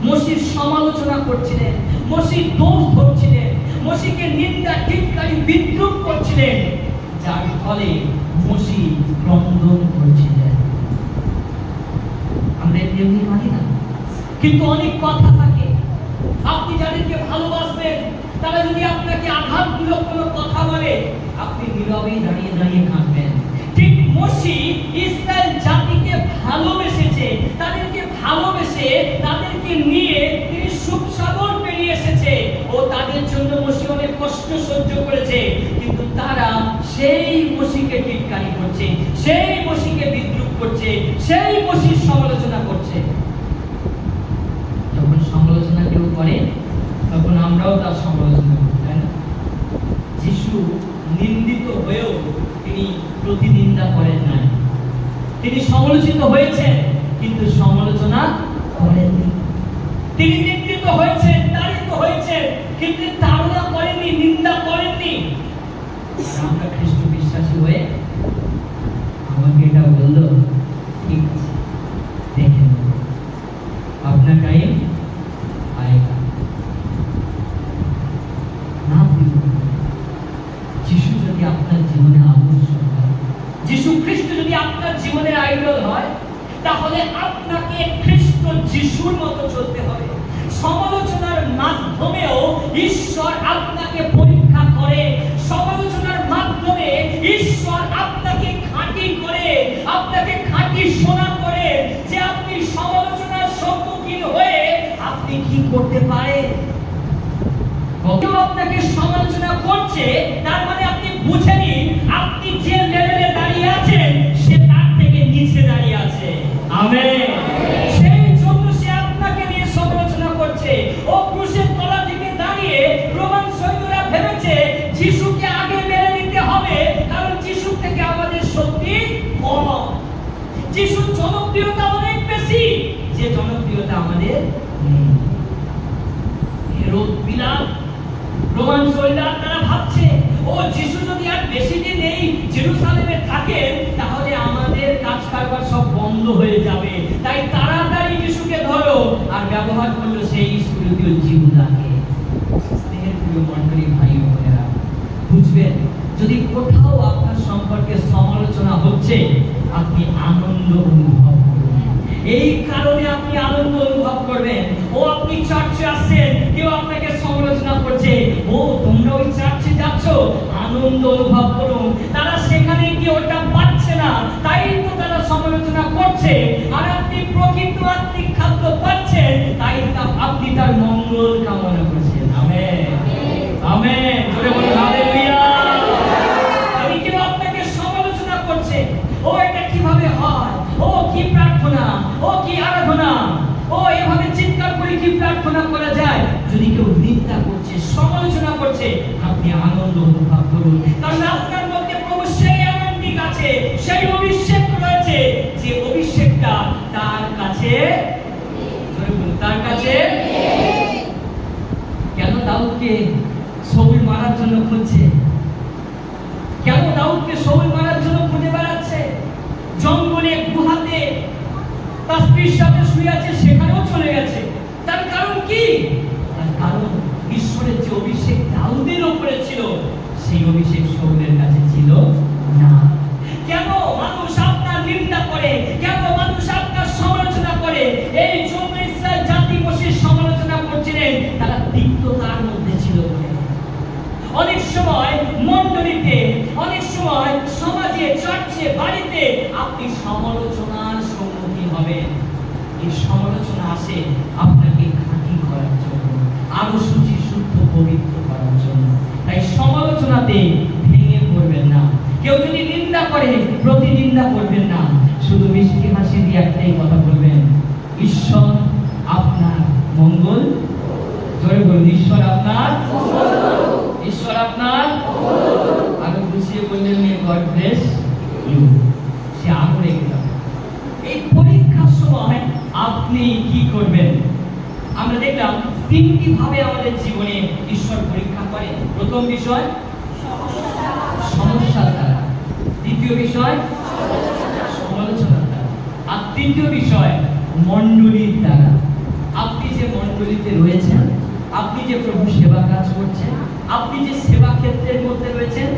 মোশির সমালোচনা করছিলেন, মোশির দোষ ধরছিলেন, মোশিকে নিন্দা, টিটকারি, বিদ্রূপ করছিলেন, যার ফলে মোশি ক্রন্দন করছিলেন। আমরা এমনি পারি না, কিন্তু অনেক কথা থাকে। আপনি যাদেরকে ভালোবাসবেন, তারা যদি আপনাকে আঘাতমূলক কোনো কথা বলে, আপনি নীরবেই দাঁড়িয়ে দাঁড়িয়ে কাঁদবেন। ঠিক মোশি ইসরায়েল জাতিকে ভালোবেসেছে, তাদেরকে ভালোবেসে তাদেরকে নিয়ে তিনি সুখসাগর পেরিয়ে এসেছে। ও তাদের জন্য মোশি অনেক কষ্ট সহ্য করেছে, কিন্তু তারা সেই মোশিকে টিটকারি করছে, সেই মোশিকে বিদ্রূপ করছে, সেই মোশির সমালোচনা করছে। যখন সমালোচনা কেউ করে আমরাও তার সমালোচনা করি, তাই না? যিশু নিন্দিত হয়েও তিনি প্রতিনিন্দা করেন নাই। তিনি সমালোচিত হয়েছেন কিন্তু সমালোচনা করেননি। তিনি নিন্দিত হয়েছেন, তাড়িত হয়েছেন কিন্তু তাড়না করেননি, নিন্দা করেননি। আমরা খ্রিস্ট বিশ্বাসী হয়ে আমাকে এটা বললো, ঠিক আছে, দেখেন আপনার টাইম আয়েগা না। যিশু যদি আপনার জীবনে আদর্শ হয়, যিশু খ্রিস্ট যদি আপনার জীবনের আইডল হয়, তাহলে আপনাকে খ্রিস্ট যিশুর মতো চলতে হবে। সমালোচনার মাধ্যমেও ঈশ্বর আপনাকে পরীক্ষা করে, সমালোচনার মাধ্যমে ঈশ্বর আপনাকে খাঁটি করে, আপনাকে খাঁটি শোনা করে যে আপনি সমালোচনার সম্মুখীন হয়ে আপনি কি করতে পারেন। কেউ আপনাকে সমালোচনা করছে, তার মানে আপনি বুঝে নিন আপনি যে লেভেলে দাঁড়িয়ে আছেন সে তার থেকে নিচে দাঁড়িয়ে আছে। আমেন। সেই জন্য সে আপনাকে নিয়ে সমালোচনা করছে। ও ক্রুশের তলা থেকে দাঁড়িয়ে রোমান সৈন্যরা ভেবেছে যিশুকে আগে মেরে নিতে হবে, কারণ যিশু থেকে আমাদের শক্তি কম। যিশুর জনপ্রিয়তা অনেক বেশি, যে জনপ্রিয়তা আমাদের নেই। হেরোদ বিলাত, রোমান সৈন্যরা তারা ভাবছে ও যিশু যদি আর বেশি দিন এই জেরুসালেমে থাকেন তাহলে আমাদের কাজ কারবার সব বন্ধ হয়ে যাবে, তাই তাড়াতাড়ি যিশুকে ধরো। আর ব্যবহার করলো সেই ইস্করিওতীয় জিউদাকে। স্নেহের প্রিয় মণ্ডলী, ভাই বোনেরা, বুঝবেন যদি কোথাও আপনার সম্পর্কে সমালোচনা হচ্ছে আপনি আনন্দ অনুভব করবেন। এই কারণে আপনি আনন্দ অনুভব করবেন। ও আপনি চার্চে আসছেন, কেউ আপনাকে সমালোচনা করছে, ও তোমরা ওই চার্চে যাচ্ছ, আনন্দ অনুভব করুন। তারা সেখানে গিয়ে ওটা পাচ্ছে না, তাই তো তারা সমালোচনা করছে। আর আপনি প্রকৃত আত্মিক খাদ্য পাচ্ছেন, তাই আপনি তার মঙ্গল কামনা করছেন। আমেন, আমেন, জোরে বলুন হালেলুয়া। যদি কেউ আপনাকে সমালোচনা করছে, ও এটা কিভাবে হয়, ও কি প্রার্থনা, ও কি আরাধনা, ও এভাবে চিৎকার করে কি প্রার্থনা করা যায়, যদি কেউ নিন্দা করছে, সমালোচনা করছে, আপনি আনন্দ অনুভব করুন। কারণ আপনার মধ্যে প্রভু সেই আনন্দিক আছে, সেই অভিষেক রয়েছে, যে অভিষেকটা তার কাছে, তার কাছে। কেন দাউদকে শাউল মারার জন্য খুঁজছে? কেন দাউদকে শাউল মারার জন্য খুঁজে বেড়াচ্ছে? জঙ্গলে, গুহাতে তার স্ত্রীর সাথে শুয়ে আছে, সেখানেও চলে গেছে। তার কারণ কি? তার কারণ ঈশ্বরের যে অভিষেক দাউদের উপরে ছিল, সেই অভিষেক শাউলের কাছে ছিল না। কেন মানুষ আপনার নিন্দা করে, কেন মানুষ আপনার সমালোচনা করে? এই জন্য ইসরায়েল জাতি বসে সমালোচনা করছিলেন, তারা তিক্ততার মধ্যে ছিল। অনেক সময় মণ্ডলীতে, অনেক সময় সমাজে, চার্চে, বাড়িতে আপনি সমালোচনার সম্মুখীন হবেন। এই সমালোচনা আসে আপনাকে খাঁটি করার জন্য, আরো শুচি, শুদ্ধ, পবিত্র করার জন্য। তাই সমালোচনাতে ভেঙে পড়বেন না। কেউ যদি নিন্দা করে, প্রতিনিন্দা করবেন না, শুধু মিষ্টি হাসি দিয়ে একটাই কথা বলবেন, ঈশ্বর আপনার মঙ্গল। জোরে বলুন, ঈশ্বর আপনার, ঈশ্বর আপনার। আরো গুছিয়ে বললেন, গড ব্লেস ইউ। সে আরো রেগে যাবে। এই পরীক্ষার সময় আপনি কি করবেন? আমরা দেখলাম তিনটি ভাবে আমাদের জীবনে ঈশ্বর পরীক্ষা করে। প্রথম বিষয় সমস্যার দ্বারা, দ্বিতীয় বিষয় সমালোচনার দ্বারা, আর তৃতীয় বিষয় মণ্ডলীর দ্বারা। আপনি যে মণ্ডলীতে রয়েছেন, আপনি যে প্রভু সেবা কাজ করছেন, আপনি যে সেবা ক্ষেত্রের মধ্যে রয়েছেন,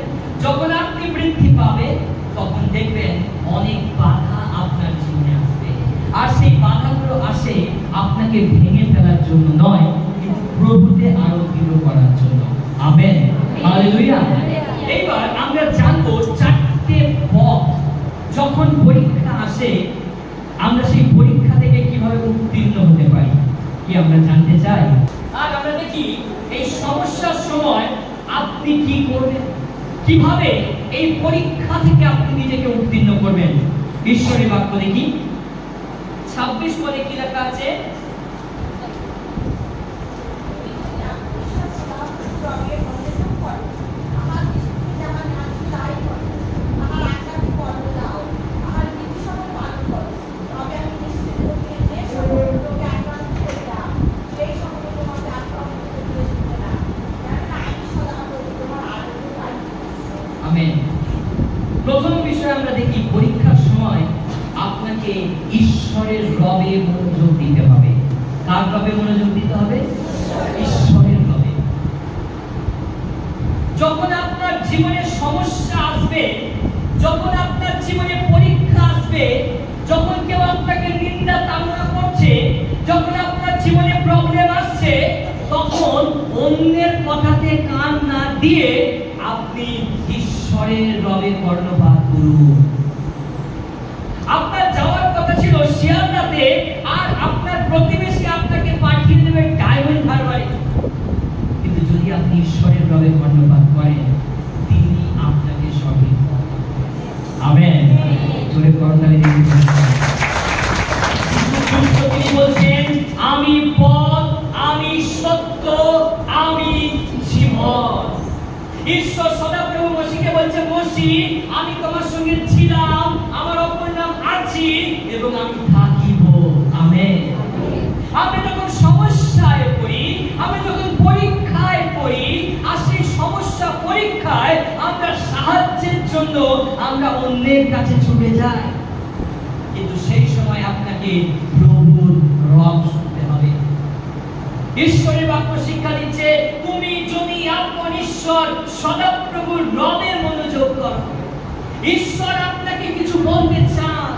যখন আপনি বৃদ্ধি পাবে তখন দেখবেন অনেক বাধা আপনার জীবনে আসবে। আর সেই বাধাগুলো আসে আপনাকে ভেঙে ফেলার জন্য নয়, কিন্তু প্রভুতে আরো দৃঢ় করার জন্য। Amen, hallelujah. এইবার আমরা জানবো চারটে পথ, যখন পরীক্ষা আসে আমরা সেই পরীক্ষা থেকে কিভাবে উত্তীর্ণ হতে পারি, কি আমরা জানতে চাই। আর আমরা দেখি এই সমস্যার সময় আপনি কি করবেন, কিভাবে এই পরীক্ষা থেকে আপনি নিজেকে উত্তীর্ণ করবেন। ঈশ্বরের বাক্য দেখি 26 পদে কি লেখা আছে? আপনাকে ঈশ্বরের রবে মনোযোগ দিতে হবে। কার রবে মনোযোগ দিতে হবে? ঈশ্বরের রবে। যখন আপনার জীবনে সমস্যা আসবে, যখন আপনার জীবনে পরীক্ষা আসবে, যখন কেউ আপনাকে নিন্দা তাড়না করছে, যখন আপনার জীবনে প্রবলেম আসছে, তখন অন্যের কথাতে কান না দিয়ে আপনি ঈশ্বরের রবে কর্ণপাত করুন। আপনার যাওয়ার কথা ছিল শিয়ালদাতে, আর আপনার প্রতিবেশী আপনাকে পাঠিয়ে দেবে ডায়মন্ড হারবারে। কিন্তু যদি আপনি ঈশ্বরের রবে কর্ণপাত করেন, তিনি আপনাকে সঠিক পথ দেখাবেন। আমেন। জোরে করতালি দিন। তিনি বলছেন, আমি পথ, আমি সত্য, আমি জীবন। ঈশ্বর সদাপ্রভু মসিকে বলছে, মসি, আমি তোমার সঙ্গে ছিলাম, আমার অপর নাম আছি এবং আমি থাকিব। আমেন। আমি যখন সমস্যায় পড়ি, আমি যখন পরীক্ষায় পড়ি, আর সেই সমস্যা পরীক্ষায় আমরা সাহায্যের জন্য আমরা অন্যের কাছে ছুটে যাই, কিন্তু সেই সময় আপনাকে প্রভুর রব শুনতে হবে। ঈশ্বরের বাক্য শিক্ষা দিচ্ছে, তুমি যদি আপন ঈশ্বর সদাপ্রভুর রবে মনোযোগ করো, ঈশ্বর আপনাকে কিছু বলতে চান।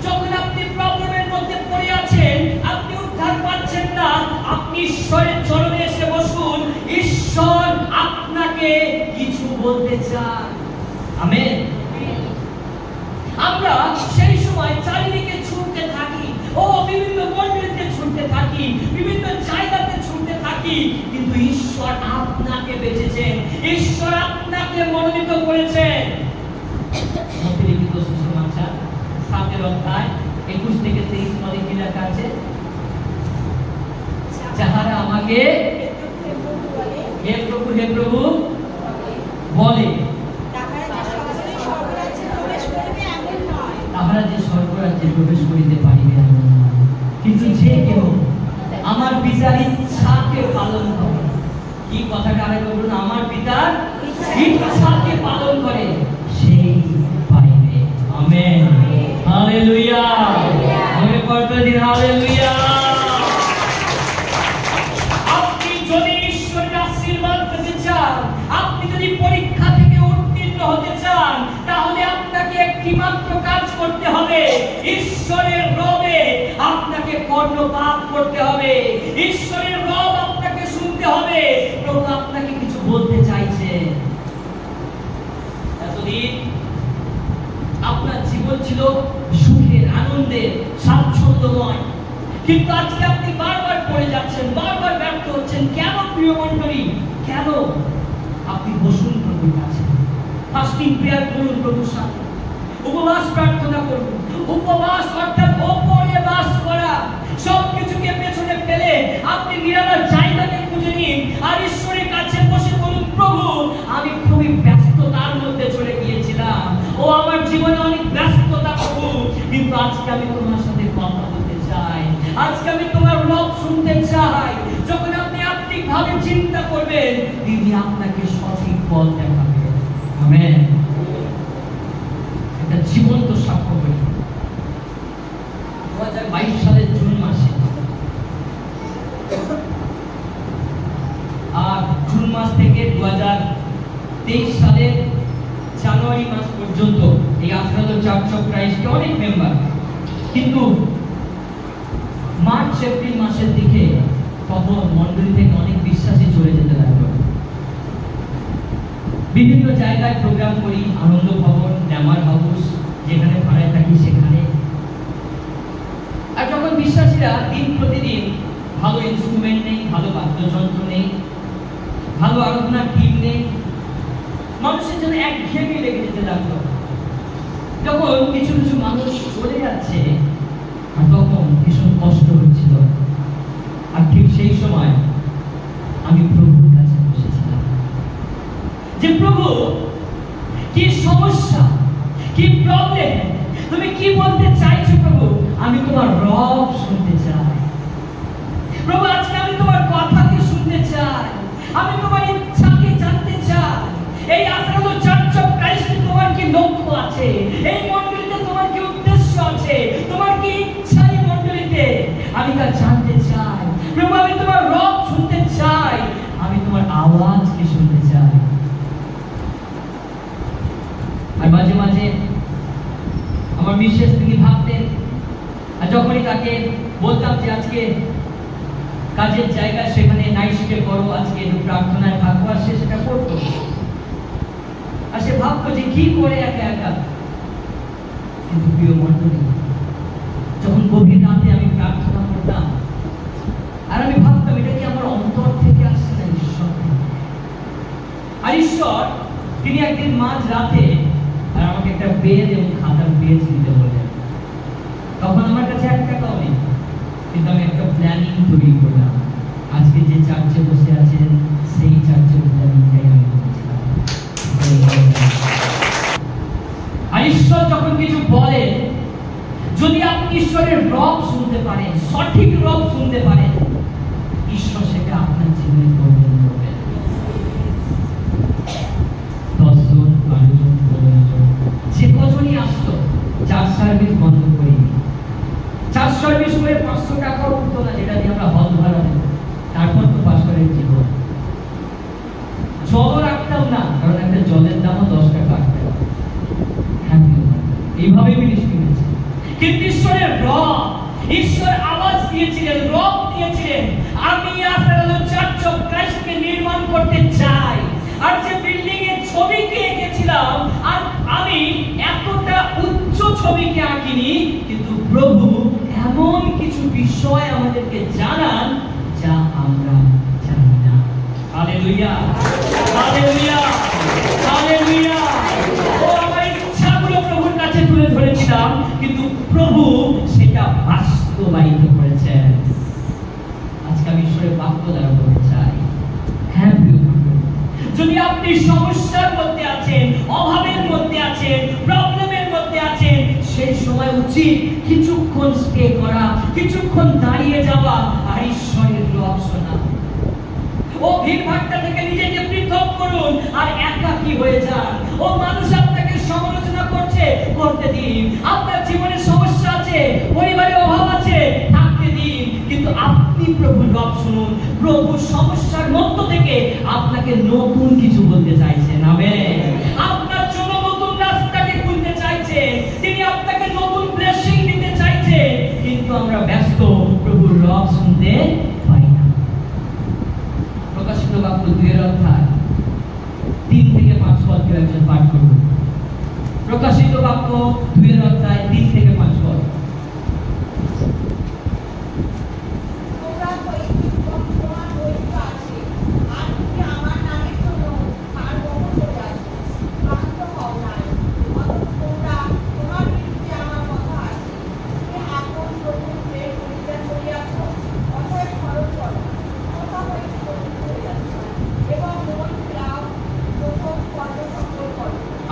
যখন আপনি প্রবলেমের মধ্যে পড়ে আছেন, আপনি উদ্ধার পাচ্ছেন না, আপনি ঈশ্বরের চরণে এসে বসুন, ঈশ্বর আপনাকে কিছু বলতে চান। আমেন। আমরা সেই সময় চারিদিকে ছুটতে থাকি, বিভিন্ন মন্দিরে ছুটতে থাকি, বিভিন্ন জায়গাতে ছুটতে থাকি, কিন্তু ঈশ্বর আপনাকে বেঁচেছেন, ঈশ্বর আপনাকে মনোনীত করেছেন। মথিলিখিত সুসমাচার 7 অধ্যায় 21 থেকে 23 পদে কি লেখা আছে? যাহারা আমাকে হে প্রভু হে প্রভু বলে, তাহারা যে স্বর্গরাজ্যে প্রবেশ করিতে পারিবে না, কিন্তু যে কেউ আমার পিতার ইচ্ছাকে পালন করে। কি কথাটা আরেকবার বলুন? আমার পিতার ইচ্ছাকে পালন করে সেই পাইবে। আমেন। হালেলুয়া। আমি করতে দিন হালেলুয়া। আপনি যদি ঈশ্বরের আশীর্বাদ পেতে চান, আপনি যদি পরীক্ষা থেকে উত্তীর্ণ হতে চান, তাহলে আপনাকে একটি মাত্র কাজ করতে হবে, ঈশ্বরের রবে আপনাকে কর্ণপাত করতে হবে, ঈশ্বরের রব আপনাকে শুনতে হবে। প্রভু আপনাকে কিছু বলতে চাইছে। এতদিন আপনার জীবন ছিল সুখের, আনন্দের, স্বাচ্ছন্দ্যময়, কিন্তু আজকে আপনি বারবার পড়ে যাচ্ছেন, বারবার ব্যর্থ হচ্ছেন। কেন প্রিয় মণ্ডলী? কেন? আপনি বসুন প্রভুর কাছে, ফাস্টিং প্রেয়ার করুন প্রভুর সাথে, উপবাস প্রার্থনা করুন। উপবাস অর্থাৎ ওপরে বাস করা, সবকিছুকে পেছনে ফেলে আপনি নিরালার জায়গাকে খুঁজে নিন, আর ঈশ্বরের কাছে বসে বলুন, প্রভু আমি খুবই ব্যস্ততার মধ্যে চলে গিয়েছিলাম, আমার জীবনে অনেক ব্যস্ততা প্রভু, কিন্তু আজকে আমি তোমার সাথে কথা বলতে চাই, আজকে আমি তোমার রব শুনতে চাই। যখন আপনি আত্মিকভাবে চিন্তা করবেন, তিনি আপনাকে সঠিক পথ দেখাবেন। আমেন। এটা জীবন্ত সাক্ষ্য করি। 2022 সালের জুন মাসে, আর জুন মাস থেকে 2023 সালের জানুয়ারি মাস পর্যন্ত এই আফ্রাদুল চার্চ অফ ক্রাইস্টে অনেক মেম্বার, কিন্তু মার্চ এপ্রিল মাসের দিকে তখন মন্ডলী থেকে অনেক বিশ্বাসী চলে যেতে লাগলো। বিভিন্ন জায়গায় প্রোগ্রাম করি, আনন্দ ভবন, ড্যামার হাউস, যেখানে ভাড়ায় থাকি সেখানে। আর যখন বিশ্বাসীরা দিন প্রতিদিন ভালো ইনস্ট্রুমেন্ট নেই, ভালো বাদ্যযন্ত্র নেই, ভালো আরাধনার টিম নেই, মানুষের জন্য একঘেয়েমি লেগে যেতে লাগলো। যখন কিছু কিছু মানুষ চলে যাচ্ছে, আর তখন ভীষণ কষ্ট হচ্ছিল। আর ঠিক সেই সময় আমি প্রভুর কাছে বসেছিলাম, যে প্রভু কি সমস্যা, কি প্রবলেম, তুমি কি বলতে চাইছো প্রভু? আমি তোমার রব শুনতে চাই প্রভু, আজকে আমি তোমার কথাকে শুনতে চাই, আমি তোমার ইচ্ছাকে জানতে চাই। এই আফ্রাদুল চার্চ অফ ক্রাইস্টে তোমার কি লক্ষ্য আছে? এই মন্দিরে তোমার কি উদ্দেশ্য আছে? তোমার কি তা জানতে চাই। প্রভু, আমি তোমার রব শুনতে চাই, আমি তোমার আওয়াজকে শুনতে চাই। আর মাঝে মাঝে আমার বিশেষ তিনি ভাবতেন, আর যখনই তাকে বলতাম যে আজকে কাজের জায়গা সেখানে নাইট শিফটে করো, আজকে একটু প্রার্থনায় থাকবো, আর সে সেটা করতো। আর সে ভাবতো যে কি করে একা একা। কিন্তু প্রিয় মণ্ডলী, যখন গভীর রাতে আমি প্রার্থনা করতাম, আর আমি ভাবতাম এটা কি আমার অন্তর থেকে আসছে না ঈশ্বর থেকে। আর ঈশ্বর তিনি একদিন মাঝ রাতে আর আমাকে একটা পেন এবং খাতার পেজ দিতে বললেন। তখন আমার কাছে 1 টাকাও নেই, কিন্তু আমি একটা প্ল্যানিং তৈরি করলাম। আজকে যে চার্চে বসে আছেন সেই চার্চের প্ল্যানিংটাই আমি করেছিলাম। আর ঈশ্বর যখন কিছু বলেন, যদি আপনি ঈশ্বরের রব শুনতে পারেন, সঠিক রব শুনতে পারেন, ঈশ্বর সেটা আপনার জীবনে করবেন। 10 জন, 12 জন, 15 জন, যে কজনই আসতো, চার্চ সার্ভিস বন্ধ করিনি। চার্চ সার্ভিস করে 500 টাকাও উঠতো না, যেটা দিয়ে আমরা হল ভাড়া নেব। তারপর তো পাশারের জীবন। জল রাখতাম না, কারণ একটা জলের দামও 10 টাকা। এইভাবে মিনিস্ট্রি হয়েছে। কিন্তু ঈশ্বরের রব, ঈশ্বর আওয়াজ দিয়েছিলেন, রব দিয়েছিলেন, আমি আসলে চার্চ অফ ক্রাইস্টকে নির্মাণ করতে চাই। আর যে বিল্ডিং এর ছবিকে এঁকেছিলাম, আর আমি এতটা উচ্চ ছবিকে আঁকিনি, কিন্তু প্রভু এমন কিছু বিষয় আমাদেরকে জানান যা আমরা জানি না। Hallelujah, hallelujah, hallelujah. ও আমার ইচ্ছাগুলো প্রভুর কাছে তুলে ধরেছিলাম, কিন্তু প্রভু সেটা বাস্তবায়িত করেছেন। আজকে আমি ঈশ্বরের বাক্য দ্বারা বলতে চাই, হ্যাঁ প্রিয় বন্ধু, যদি আপনি সমস্যার মধ্যে আছেন, অভাবের মধ্যে আছেন, প্রবলেমের মধ্যে আছেন, সেই সময় উচিত কিছুক্ষণ স্টে করা, কিছুক্ষণ দাঁড়িয়ে যাওয়া আর ঈশ্বরের রব শোনা। ও ভিড়ভাট্টা থেকে নিজেকে পৃথক করুন আর একাকী হয়ে যান। ও মানুষ আপনাকে সমালোচনা করছে, করতে দিন। আপনার জীবনে সমস্যা আছে, পরিবারে অভাব আছে, থাকতে দিন। কিন্তু আপনি প্রভুর রব শুনুন। প্রভু সমস্যার মধ্য থেকে আপনাকে নতুন কিছু বলতে চাইছেন। আমেন। আপনার জন্য নতুন রাস্তাকে খুলতে চাইছেন, তিনি আপনাকে নতুন ব্লেসিং দিতে চাইছেন। কিন্তু আমরা ব্যস্ত, প্রভুর রব শুনতে পাই না। প্রকাশিত বাক্য 2 অধ্যায় 3 থেকে 5 পদ কেউ একজন পাঠ করুন। প্রকাশিত বাক্য 2 অধ্যায় 3 থেকে 5 পদ।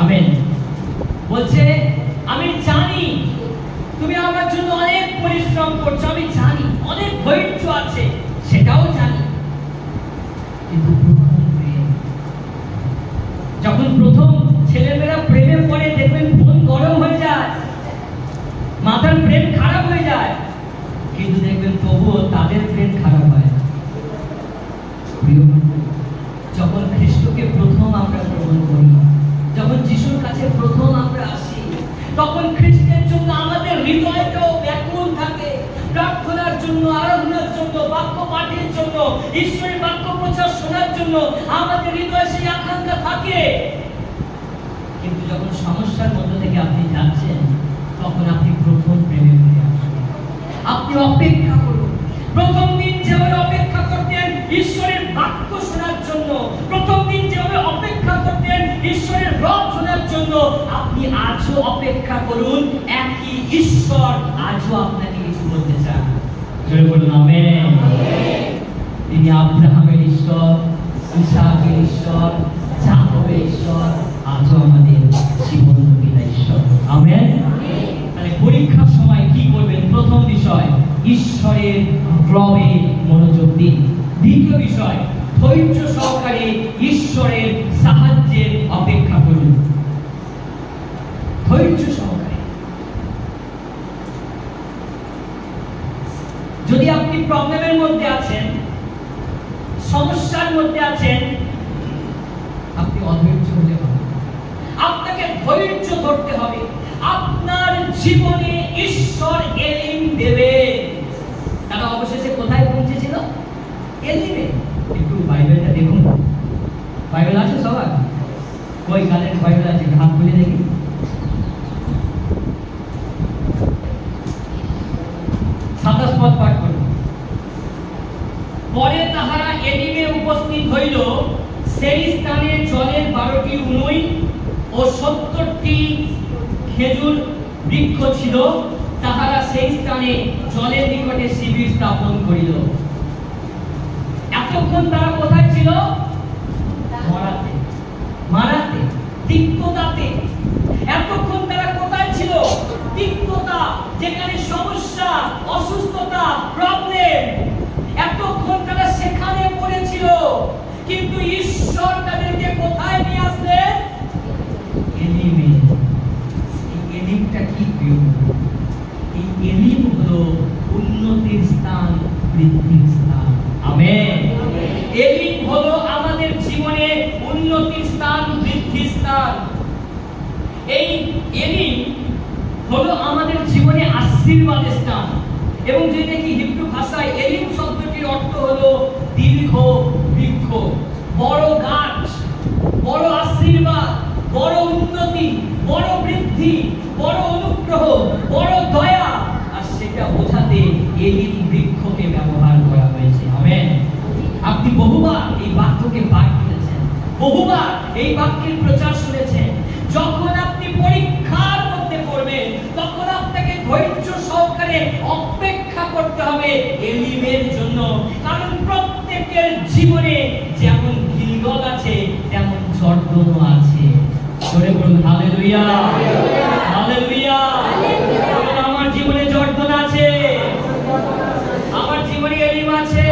আমেন। বলছে, আমি জানি তুমি আমার জন্য অনেক পরিশ্রম করছো, আমি জানি অনেক ধৈর্য আছে, সেটাও জানি। কিন্তু যখন প্রথম ছেলেমেয়েরা প্রেমে পড়ে, দেখবেন মন গরম হয়ে যায়, মাথার প্রেম খারাপ হয়ে যায়, কিন্তু দেখবেন তবুও তাদের প্রেম খারাপ হয় না। যখন খ্রিস্টকে প্রথম আমরা গ্রহণ করি, যখন যিশুর কাছে প্রথম আমরা আসি, তখন খ্রিস্টের জন্য আমাদের হৃদয়টাও ব্যাকুল থাকে, প্রার্থনার জন্য, আরাধনার জন্য, বাক্য পাঠের জন্য, ঈশ্বরের বাক্য প্রচার শোনার জন্য আমাদের হৃদয়ে সেই আকাঙ্ক্ষা থাকে। কিন্তু যখন সমস্যার মধ্যে থেকে আপনি যাচ্ছেন, তখন আপনি প্রথম প্রেমে ফিরে আসবেন। আপনি অপেক্ষা করুন। প্রথম দিন যেভাবে অপেক্ষা করতেন ঈশ্বরের বাক্য শোনার জন্য, প্রথম দিন যেভাবে অপেক্ষা করতেন ঈশ্বরের রব শোনার জন্য, আপনি আজও অপেক্ষা করুন। একই ঈশ্বর আজও আপনাকে কিছু বলতে চান। জয় বলুন আমেন। তিনি আব্রাহামের ঈশ্বর, ইসাকের ঈশ্বর, যাকবের ঈশ্বর, আজও আমাদের জীবন্ত পিতা ঈশ্বর। আমেন। তাহলে পরীক্ষার সময় কি করবেন? প্রথম বিষয়, ঈশ্বরের রবে মনোযোগ দিন। দ্বিতীয় বিষয়, ধৈর্য সহকারে ঈশ্বরের সাহায্যের অপেক্ষা করুন। ধৈর্য সহকারে। যদি প্রবলেমের মধ্যে আছেন, সমস্যার মধ্যে আছেন, আপনি অধৈর্য হলে হবে, আপনাকে ধৈর্য ধরতে হবে। আপনার জীবনে ঈশ্বর এলিম দেবে। তারা অবশেষে কোথায় পৌঁছেছিল? এলিমে। একটু বাইবেলটা দেখুন। বাইবেল আছে সবার? কই কালের বাইবেল আছে? হাত তুলে দেখি। পদ পাঠ করুন। পরে তাহারা এলিমে উপস্থিত হইল, সেই স্থানে জলের 12টি উনুই ও 70টি খেজুর বৃক্ষ ছিল। তাহারা সেই স্থানে জলের নিকটে শিবির স্থাপন করিল। এতক্ষণ তারা কোথায় ছিল? মারাতে, মারাতে, তিক্ততাতে। এতক্ষণ তারা কোথায় ছিল? তিক্ততা, যেখানে সমস্যা, অসুস্থতা, প্রবলেম, এতক্ষণ তারা সেখানে পড়েছিল। কিন্তু ঈশ্বর তাদেরকে কোথায় নিয়ে আসলেন? এলিমে। এই এলিমটা কি প্রিয়? এই এলিম হলো উন্নতির স্থান, বৃদ্ধির স্থান। আমেন। এলিম হলো আমাদের জীবনে উন্নতির স্থান, বৃদ্ধির স্থান। এই এলিম হলো আমাদের জীবনে আশীর্বাদের স্থান। এবং যদি দেখি হিব্রু ভাষায় এলিম শব্দটির অর্থ হলো দীর্ঘ বৃক্ষ, বড় গাছ, বড় আশীর্বাদ, বড় উন্নতি, বড় বৃদ্ধি, বড় অনুগ্রহ, বড় দয়া। আর সেটা বোঝাতে এলিম বৃক্ষকে ব্যবহার করা হয়েছে। আমেন। আপনি বহুবার এই বাক্যকে পাঠ করেছেন, বহুবার এই বাক্যের প্রচার শুনেছেন। যখন আপনি পরীক্ষার মধ্যে পড়বেন, তখন আপনাকে ধৈর্য সহকারে অপেক্ষা করতে হবে এলিমের জন্য। কারণ প্রত্যেকের জীবনে যেমন গিলগল আছে, তেমন জর্দনও আছে। জোরে বলুন হালেলুয়া, হালেলুয়া। আমার জীবনে জর্দন আছে, আমার জীবনে এলিম আছে।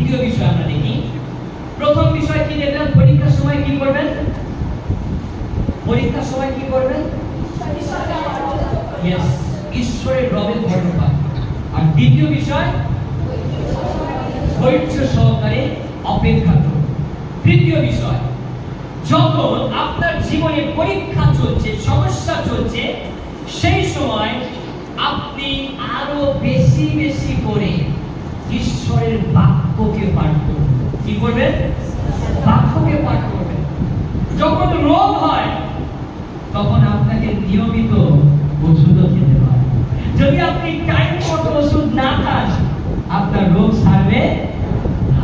দ্বিতীয় বিষয় আমরা দেখি। প্রথম বিষয় কি দেখলাম? পরীক্ষার সময় কি করবেন? পরীক্ষার সময় কি করবেন? ইয়েস, ঈশ্বরের রবে ধন্যবাদ। আর দ্বিতীয় বিষয়, ধৈর্য সহকারে অপেক্ষা করুন। তৃতীয় বিষয়, যখন আপনার জীবনে পরীক্ষা চলছে, সমস্যা চলছে, সেই সময় আপনি আরো বেশি বেশি করে ঈশ্বরের বাক্যকে পাঠ করবেন। কি করবেন? বাক্যকে পাঠ করবেন। যখন রোগ হয় তখন আপনাকে নিয়মিত ওষুধও খেতে হয়। যদি আপনি টাইম মতো ওষুধ না খান, আপনার রোগ সারবে না।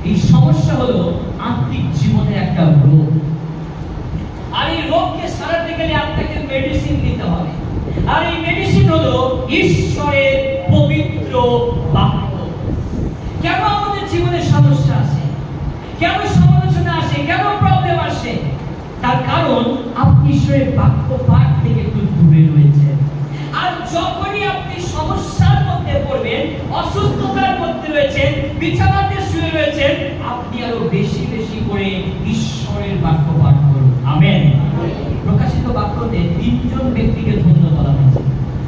এই সমস্যা হলো আত্মিক জীবনের একটা রোগ। আর এই রোগকে সারাতে গেলে আপনাকে মেডিসিন নিতে হবে। আর এই মেডিসিন হলো ঈশ্বরের পবিত্র বাক্য। কেন আমাদের জীবনে সমস্যা আসে? কেন সমালোচনা আসে? কেন প্রবলেম আসে? তার কারণ আপনি ঈশ্বরের বাক্য পাঠ থেকে একটু দূরে রয়েছেন। আর যখনই আপনি সমস্যার মধ্যে পড়বেন, অসুস্থতার মধ্যে রয়েছেন, বিছানাতে শুয়ে রয়েছেন, আপনি আরো বেশি বেশি করে ঈশ্বরের বাক্য পাঠ করুন। আমেন। প্রকাশিত বাক্যতে তিনজন ব্যক্তিকে ধন্য বলা হয়েছে।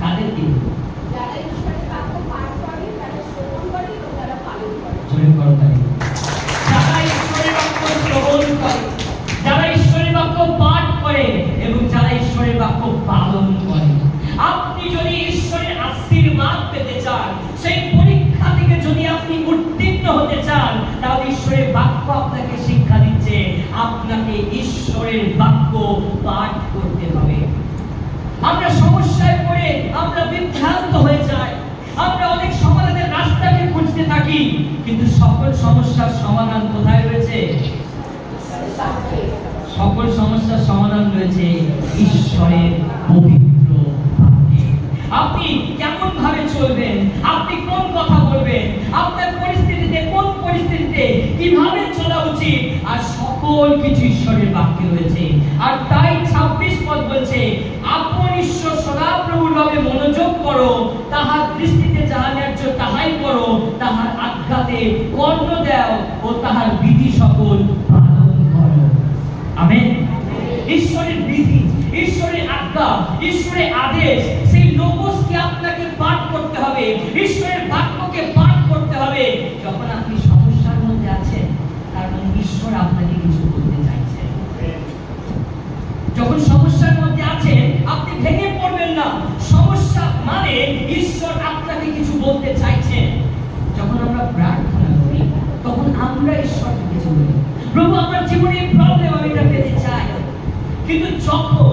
কাদেরকে? যারা ঈশ্বরের বাক্য পাঠ করে, যারা শ্রবণ করে এবং যারা পালন করে। জোরে করো তালি। যারা ঈশ্বরের বাক্য শ্রবণ করে, যারা ঈশ্বরের বাক্য পাঠ করে এবং যারা ঈশ্বরের বাক্য পালন করে। আপনি যদি ঈশ্বরের আশীর্বাদ পেতে চান, সেই পরীক্ষা থেকে যদি আপনি উত্তীর্ণ হতে চান, তাহলে ঈশ্বরের বাক্য আপনাকে শিক্ষা দিচ্ছে আপনাকে ঈশ্বরের বাক্য পাঠ করতে হবে। আমরা সমস্যায় পড়ে আমরা বিভ্রান্ত হয়ে যাই। আমরা অনেক সমাধানের রাস্তাকে খুঁজতে থাকি, কিন্তু সকল সমস্যার সমাধান কোথায় রয়েছে? সকল সমস্যার সমাধান রয়েছে ঈশ্বরের পবিত্র বাক্যে। আপনি কেমন ভাবে চলবেন, আপনি কোন কথা বলবেন, আপনার পরিস্থিতিতে কোন পরিস্থিতিতে কিভাবে চলা উচিত, আর সকল কিছু ঈশ্বরের বাক্যে রয়েছে। আর তাই 26 পদ বলছে, আপন ঈশ্বর সদাপ্রভুর ভাবে মনোযোগ করো, তাহার দৃষ্টিতে যাহা ন্যায্য তাহাই করো, তাহার আজ্ঞাতে কর্ণ দাও ও তাহার বিধি সকল পালন করো। আমেন। ঈশ্বরের বিধি, ঈশ্বরের আজ্ঞা, ঈশ্বরের আদেশ, সেই লোগোসকে আপনাকে পাঠ করতে হবে, ঈশ্বরের বাক্যকে পাঠ করতে হবে। যখন আপনি সমস্যার মধ্যে আছেন, তার মানে ঈশ্বর আপনাকে কিছু বলতে চাইছেন। যখন সমস্যার মধ্যে আছেন, আপনি ভেঙে পড়বেন না। সমস্যা মানে ঈশ্বর আপনাকে কিছু বলতে চাইছেন। যখন আমরা প্রার্থনা করি, তখন আমরা ঈশ্বরকে কিছু বলি, প্রভু আমার জীবনে এই প্রবলেম, আমি এটা পেতে চাই। কিন্তু যখন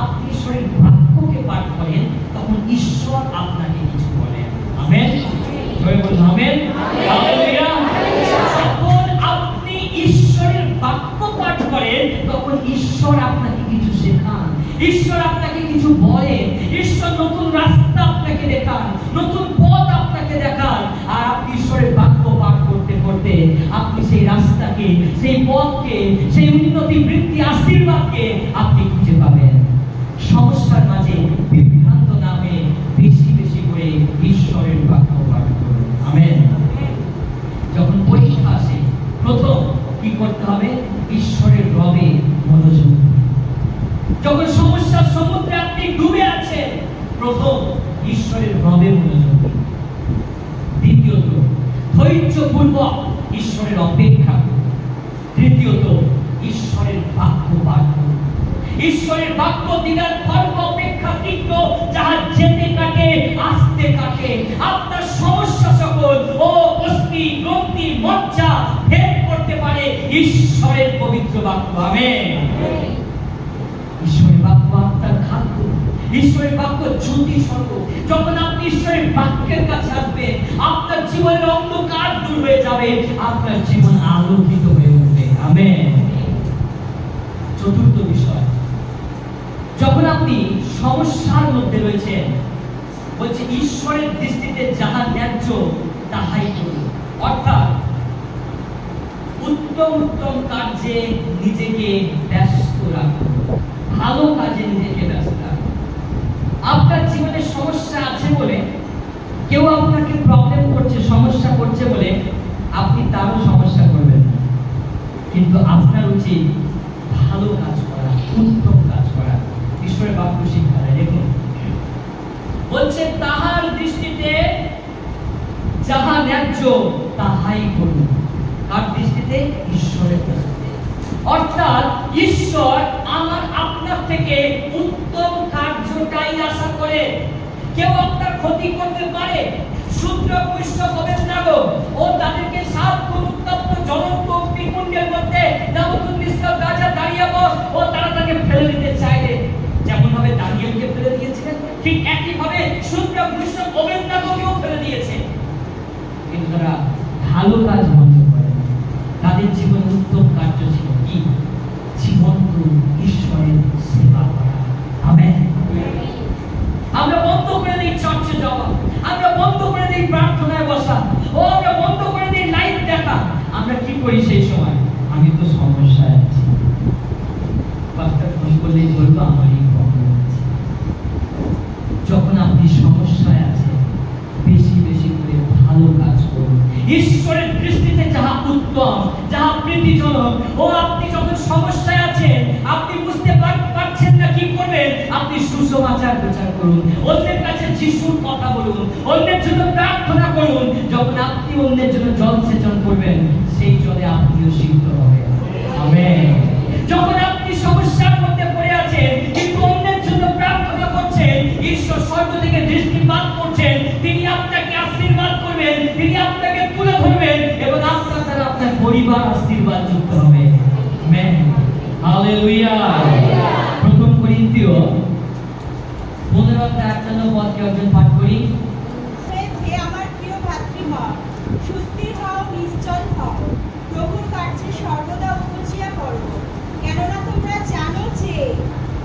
আপনি ঈশ্বরের বাক্যকে পাঠ করেন, তখন ঈশ্বর আপনাকে কিছু বলেন। আমেন। জয় বলুন আমেন। হালেলুয়া। যখন আপনি ঈশ্বরের বাক্য পাঠ করেন, তখন ঈশ্বর আপনাকে কিছু শেখান, ঈশ্বর আপনাকে কিছু বলেন, ঈশ্বর নতুন রাস্তা আপনাকে দেখান, নতুন পথ আপনাকে দেখান। আর আপনি ঈশ্বরের বাক্য পাঠ করতে করতে আপনি সেই রাস্তাকে, সেই পথকে, সেই উন্নতি, বৃদ্ধি, আশীর্বাদকে আপনি খুঁজে পাবেন। সমস্যার মাঝে বিভ্রান্ত না হয়ে বেশি বেশি করে ঈশ্বরের বাক্য পাঠ করুন। আমেন। যখন পরীক্ষা আসে, প্রথম কি করতে হবে? ঈশ্বরের রবে মনোযোগ। যখন সমস্যার সমুদ্রে আপনি ডুবে আছেন, প্রথম ঈশ্বরের রবে মনোযোগ। দ্বিতীয়ত, ধৈর্যপূর্বক ঈশ্বরের অপেক্ষা। তৃতীয়ত, ঈশ্বরের বাক্য পাঠ করুন। ঈশ্বরের বাক্য দিনের খর্ব অপেক্ষা তীক্ষ্ণ, যাহা যেতে কাটে আসতে কাটে। আপনার সমস্যা সকল ও অস্থি, গ্রন্থি, মজ্জা ভেদ করতে পারে ঈশ্বরের পবিত্র বাক্য। আমেন। ঈশ্বরের বাক্য আপনার খাদ্য, ঈশ্বরের বাক্য জ্যোতি স্বর্গ। যখন আপনি ঈশ্বরের বাক্যের কাছে আসবেন, আপনার জীবনের অন্ধকার দূর হয়ে যাবে, আপনার জীবন আলোকিত হয়ে উঠবে। আমেন। চতুর্থ বিষয়, যখন আপনি সমস্যার মধ্যে রয়েছেন, বলছে ঈশ্বরের দৃষ্টিতে যাহা ন্যায্য তাহাই করুন। অর্থাৎ উত্তম উত্তম কাজে নিজেকে ব্যস্ত রাখুন, ভালো কাজে নিজেকে ব্যস্ত রাখুন। আপনার জীবনে সমস্যা আছে বলে, কেউ আপনাকে প্রবলেম করছে, সমস্যা করছে বলে আপনি তার কিন্তু আপনার উচিত ভালো কাজ করা, উত্তম কাজ করা। ঈশ্বরের বাক্য শিক্ষা দেয়। দেখুন বলছে তাহার দৃষ্টিতে যাহা ন্যায্য তাহাই করুন। কার দৃষ্টিতে? ঈশ্বরের দৃষ্টিতে। অর্থাৎ ঈশ্বর আমার আপনার থেকে উত্তম কার্যটাই আশা করে। কেউ আপনার ক্ষতি করতে পারে। শূদ্র বৈশ্য অবেদনাগো ও তাদেরকে সাত উত্তপ্ত জ্বলন্ত অগ্নিকুণ্ডের মধ্যে নাবুকদনেছর রাজা দারিয়াবস ও তারা তাকে ফেলে দিতে চাইলে যেমন ভাবে দানিয়েলকে ফেলে দিয়েছিলেন, ঠিক একই ভাবে শূদ্র বৈশ্য অবেদনাগোকেও ফেলে দিয়েছে। কিন্তু তারা ভালো কাজ বন্ধ করে না। তাদের জীবনে উত্তম কার্য ছিল কি? জীবন্ত ঈশ্বরের সেবা করা। আমেন। আমরা বন্ধ করে দিই চার্চে যাওয়া, আমরা বন্ধ করে দিই প্রার্থনায় বসা, ও আমরা বন্ধ করে দিই লাইভ দেখা। আমরা কি করি সেই সময়? আমি তো সমস্যায় আছি, পাস্টার ফোন করলেই বলবো আমারই প্রবলেম আছে। যখন আপনি সমস্যায় আছেন বেশি বেশি করে ভালো কাজ করুন। ঈশ্বরের দৃষ্টিতে যাহা উত্তম, যাহা প্রীতিজনক। ও আপনি যখন সমস্যায় আছেন, আপনি বুঝতে পারছেন না কি করবেন, আপনি সুসমাচার প্রচার করুন, অন্যের কাছে যিশুর কথা বলুন, অন্যের জন্য প্রার্থনা করুন। যখন আপনি অন্যের জন্য জল সেচন করবেন, সেই জলে আপনিও সিদ্ধ হবেন। আমেন। যখন আপনি সমস্যার মধ্যে পড়ে আছেন কিন্তু অন্যের জন্য প্রার্থনা করছেন, ঈশ্বর স্বর্গ থেকে দৃষ্টিপাত করছেন, তিনি আপনাকে আশীর্বাদ করবেন, তিনি আপনাকে তুলে ধরবেন এবং আপনার দ্বারা আপনার পরিবার আশীর্বাদ যুক্ত হবে। আমেন। হালেলুয়া। প্রথম করিন্থীয় 15:51 পদকে একজন পাঠ করি। হে আমার প্রিয় ভাতৃগণ, সুস্থির হও, নিশ্চল হও, প্রভুর কার্যে সর্বদা উপচিয়া পড়ো, কেননা তোমরা জানো যে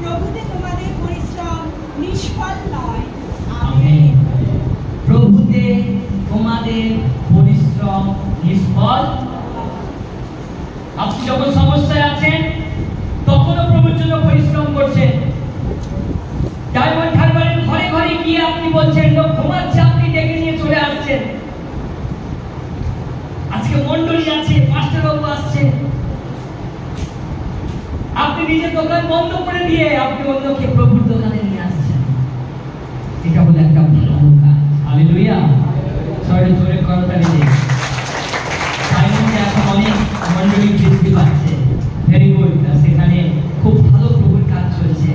প্রভুতে তোমাদের পরিশ্রম নিষ্ফল নয়। আমেন। প্রভুতে তোমাদের পরিশ্রম নিষ্ফল। আপনি যখন সমস্যায় আছেন তখনও প্রভুর জন্য পরিশ্রম করছেন। ডায়মন্ড হারবারের ঘরে ঘরে গিয়ে আপনি বলছেন লোক ঘুমাচ্ছে, আপনি ডেকে নিয়ে চলে আসছেন। আজকে মন্ডলী আছে, পাস্টার বাবু আসছে, আপনি নিজের দোকান বন্ধ করে দিয়ে আপনি অন্যকে প্রভুর দোকানে নিয়ে আসছেন। এটা হলো একটা ভালো কাজ। হালেলুয়া। সবাই জোরে করতালি দিন। ডায়মন্ডে এখন অনেক মন্ডলী বৃদ্ধি পাচ্ছে। Very good. সেখানে খুব ভালো প্রভুর কাজ চলছে।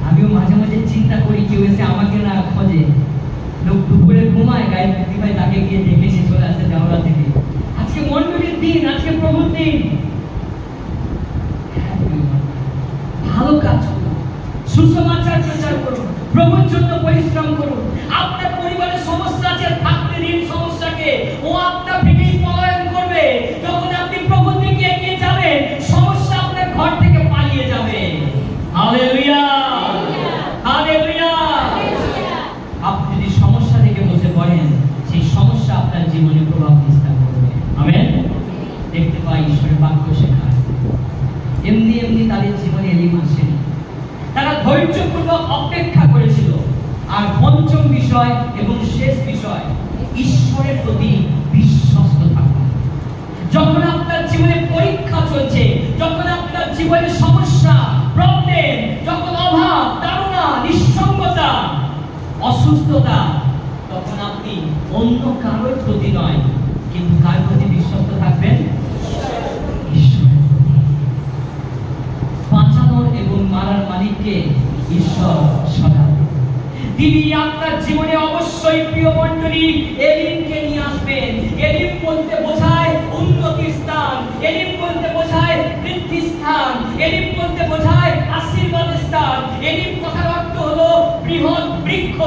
আমিও মাঝে মাঝে চিন্তা করি কেউ এসে আমাকে না খোঁজে। লোক দুপুরে ঘুমায়, গায়ত্রী ভাই তাকে গিয়ে ডেকে নিয়ে চলে আসে দেওয়া থেকে। আজকে মন্ডলীর দিন, আজকে প্রভুর দিন। ভালো কাজ করুন, সুসমাচার প্রচার করুন, প্রভুর জন্য পরিশ্রম করুন। আপনার পরিবারের সমস্যা আছে, থাকতে দিন সমস্যাকে, ও আপনার থেকেই পলায়ন করবে। যখন আপনি প্রভুর দিকে এগিয়ে যাবেন, সমস্যা আপনার ঘর থেকে পালিয়ে যাবে। হালেলুয়া। হালেলুয়া। আপনি যদি সমস্যা থেকে বসে পড়েন, সেই সমস্যা আপনার জীবনে প্রভাব বিস্তার করবে। আমেন। দেখতে পাই ঈশ্বরের বাক্য শেখায় এমনি এমনি তাদের জীবনে এলিম আসেনি। তারা ধৈর্যপূর্বক অপেক্ষা করেছিল। আর পঞ্চম বিষয় এবং শেষ বিষয়, ঈশ্বরের প্রতি বিশ্বস্ত থাকা। যখন আপনার জীবনে পরীক্ষা চলছে, যখন আপনার জীবনে সমস্যা, প্রবলেম, যখন অভাব, তাড়না, নিঃসঙ্গতা, অসুস্থতা, তখন আপনি অন্য কারোর প্রতি নয় কিন্তু কার প্রতি বিশ্বস্ত থাকবেন? ঈশ্বরের প্রতি। বাঁচানোর এবং মারার মালিককে ঈশ্বর সদা। তিনি আপনার জীবনে অবশ্যই প্রিয় মণ্ডলী এলিমকে নিয়ে আসবেন। এলিম বলতে বোঝায় উন্নতির স্থান, এলিম বলতে বোঝায় বৃদ্ধি স্থান, এলিম বলতে বোঝায় আশীর্বাদের স্থান। এলিম কথার অর্থ হলো বৃহৎ বৃক্ষ।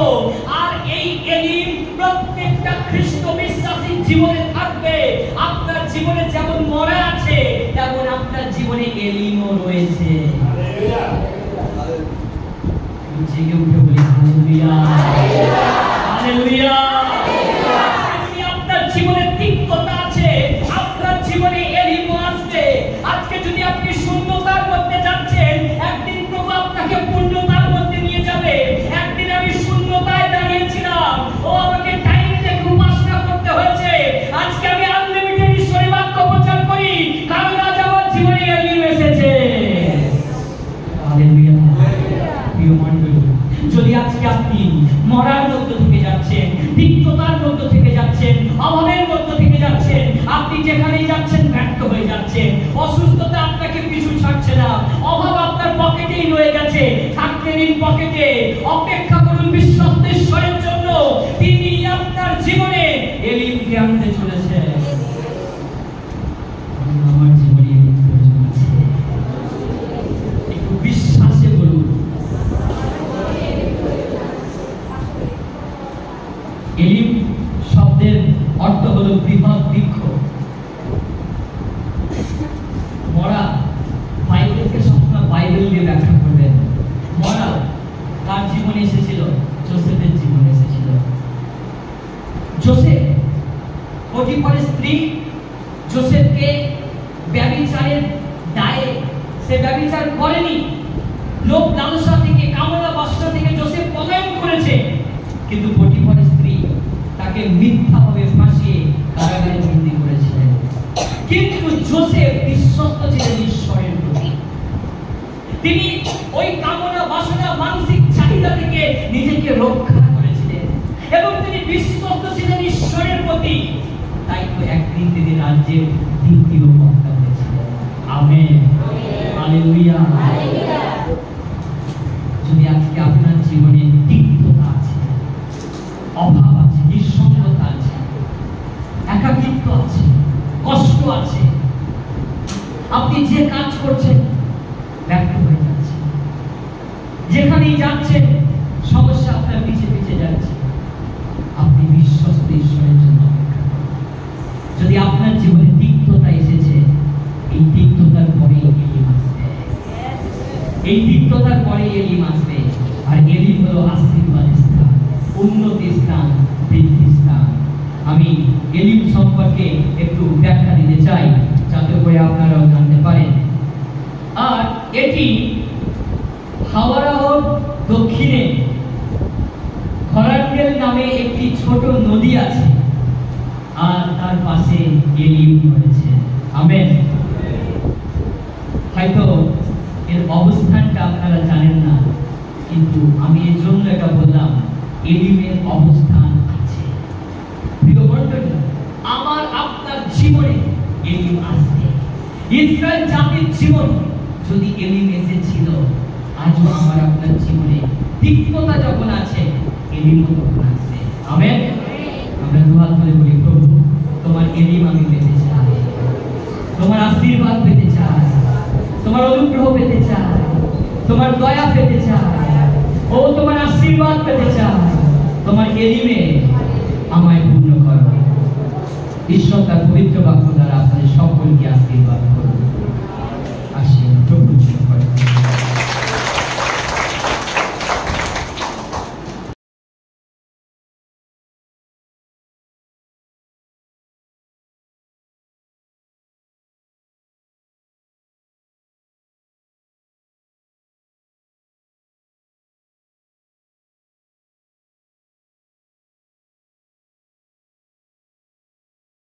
আর এই এলিম প্রত্যেকটা খ্রিস্ট বিশ্বাসীর জীবনে থাকবে। আপনার জীবনে যেমন মরা আছে, তেমন আপনার জীবনে এলিমও রয়েছে। জেগে উঠে বলি হালেলুয়া। হালেলুয়া। আপনার জীবনে তিক্ততা আছে, আপনার জীবনে এলিমও আসবে। আজকে যদি আপনি শূন্যতার মধ্যে যাচ্ছেন, একদিন প্রভু আপনাকে পূর্ণতার মধ্যে নিয়ে যাবে। একদিন আমি শূন্যতায় দাঁড়িয়েছিলাম, ও আমাকে টাইম থেকে উপাসনা করতে হয়েছে। আজকে আমি আনলিমিটেড ঈশ্বরের বাক্য প্রচার করি, কারণ আজ আপনি যেখানেই যাচ্ছেন ব্যর্থ হয়ে যাচ্ছে, অসুস্থতা আপনাকে পিছু ছাড়ছে না, অভাব আপনার পকেটেই রয়ে গেছে, থাকতে দিন পকেটে, অপেক্ষা করুন বিশ্বস্ত ঈশ্বরের জন্য। তিনি আপনার জীবনে এলিমকে আনতে চলেছে। আমার জীবনে এলিম প্রয়োজন আছে, একটু বিশ্বাসে বলুন। এলিম শব্দের অর্থ হলো বৃহৎ বৃক্ষ। মরা, বাইবেলকে সবসময় বাইবেল দিয়ে ব্যাখ্যা করবেন। মরা কার জীবনে এসেছিল? যোসেফের জীবনে এসেছিল। যোসেফ, পটিফারের স্ত্রী যোসেফকে ব্যভিচারের দায়ে, সে ব্যভিচার করেনি, লোভ লালসা থেকে, কামনা বাসনা থেকে যোসেফ পলায়ন করেছে, কিন্তু পটিফারের স্ত্রী তাকে মিথ্যাভাবে ফাঁসিয়ে কারাগারে বন্দী করেছিলেন। কিন্তু যোসেফ বিশ্বস্ত ছিলেন ঈশ্বরের প্রতি। তিনি ওই কামনা বাসনা, মানসিক চাহিদা থেকে নিজেকে রক্ষা করেছিলেন এবং তিনি বিশ্বস্ত ছিলেন ঈশ্বরের প্রতি। তাই তো একদিন তিনি রাজ্যের দ্বিতীয় বক্তা হয়েছিলেন। Amen, hallelujah. যদি আজকে আপনার জীবনে তিক্ততা আছে, অভাব আছে, নিঃসঙ্গতা আছে, একাকিত্ব আছে, কষ্ট আছে, আপনি যে কাজ করছেন ব্যর্থ হয়ে যাচ্ছে, যেখানেই যাচ্ছেন সমস্যা আপনার পিছে পিছে যাচ্ছে, আপনি বিশ্বস্ত ঈশ্বরের জন্য অপেক্ষা করুন। যদি আপনার জীবনে তিক্ততা এসেছে, এই তিক্ততার পরেই এলিম আসবে, এই তিক্ততার পরেই এলিম আসবে। আর এলিম হলো আশীর্বাদের স্থান, উন্নতির স্থান, বৃদ্ধির স্থান। আমি এলিম সম্পর্কে একটু ব্যাখ্যা দিতে চাই যাতে করে আপনারাও জানতে পারেন। আর এটি হাওড়ার দক্ষিণে খরান্ডেল নামে একটি ছোট নদী আছে, আর তার পাশে এলিম রয়েছে। আমেন। হয়তো এর অবস্থানটা আপনারা জানেন না, কিন্তু আমি এর জন্য এটা বললাম, এলিমের অবস্থান আছে। প্রিয় বন্ধুরা, আমার আপনার জীবনে এলিম আসবে। ইসরায়েল জাতির জীবনে যদি এলিম এসেছিল, আজও আমার আপনার জীবনে তিক্ততা যখন আছে, এলিমও তখন আসবে। আমেন। আমরা দুহাত তুলে বলি, প্রভু তোমার এলিম আমি পেতে চাই, তোমার আশীর্বাদ পেতে চাই, তোমার অনুগ্রহ পেতে চাই, তোমার দয়া পেতে চাই, ও তোমার আশীর্বাদ পেতে চাই, তোমার এলিমে আমায় পূর্ণ করো। ঈশ্বর তার পবিত্র বাক্য দ্বারা আপনাদের সকলকে আশীর্বাদ করুন। আশীর্বাদ প্রভু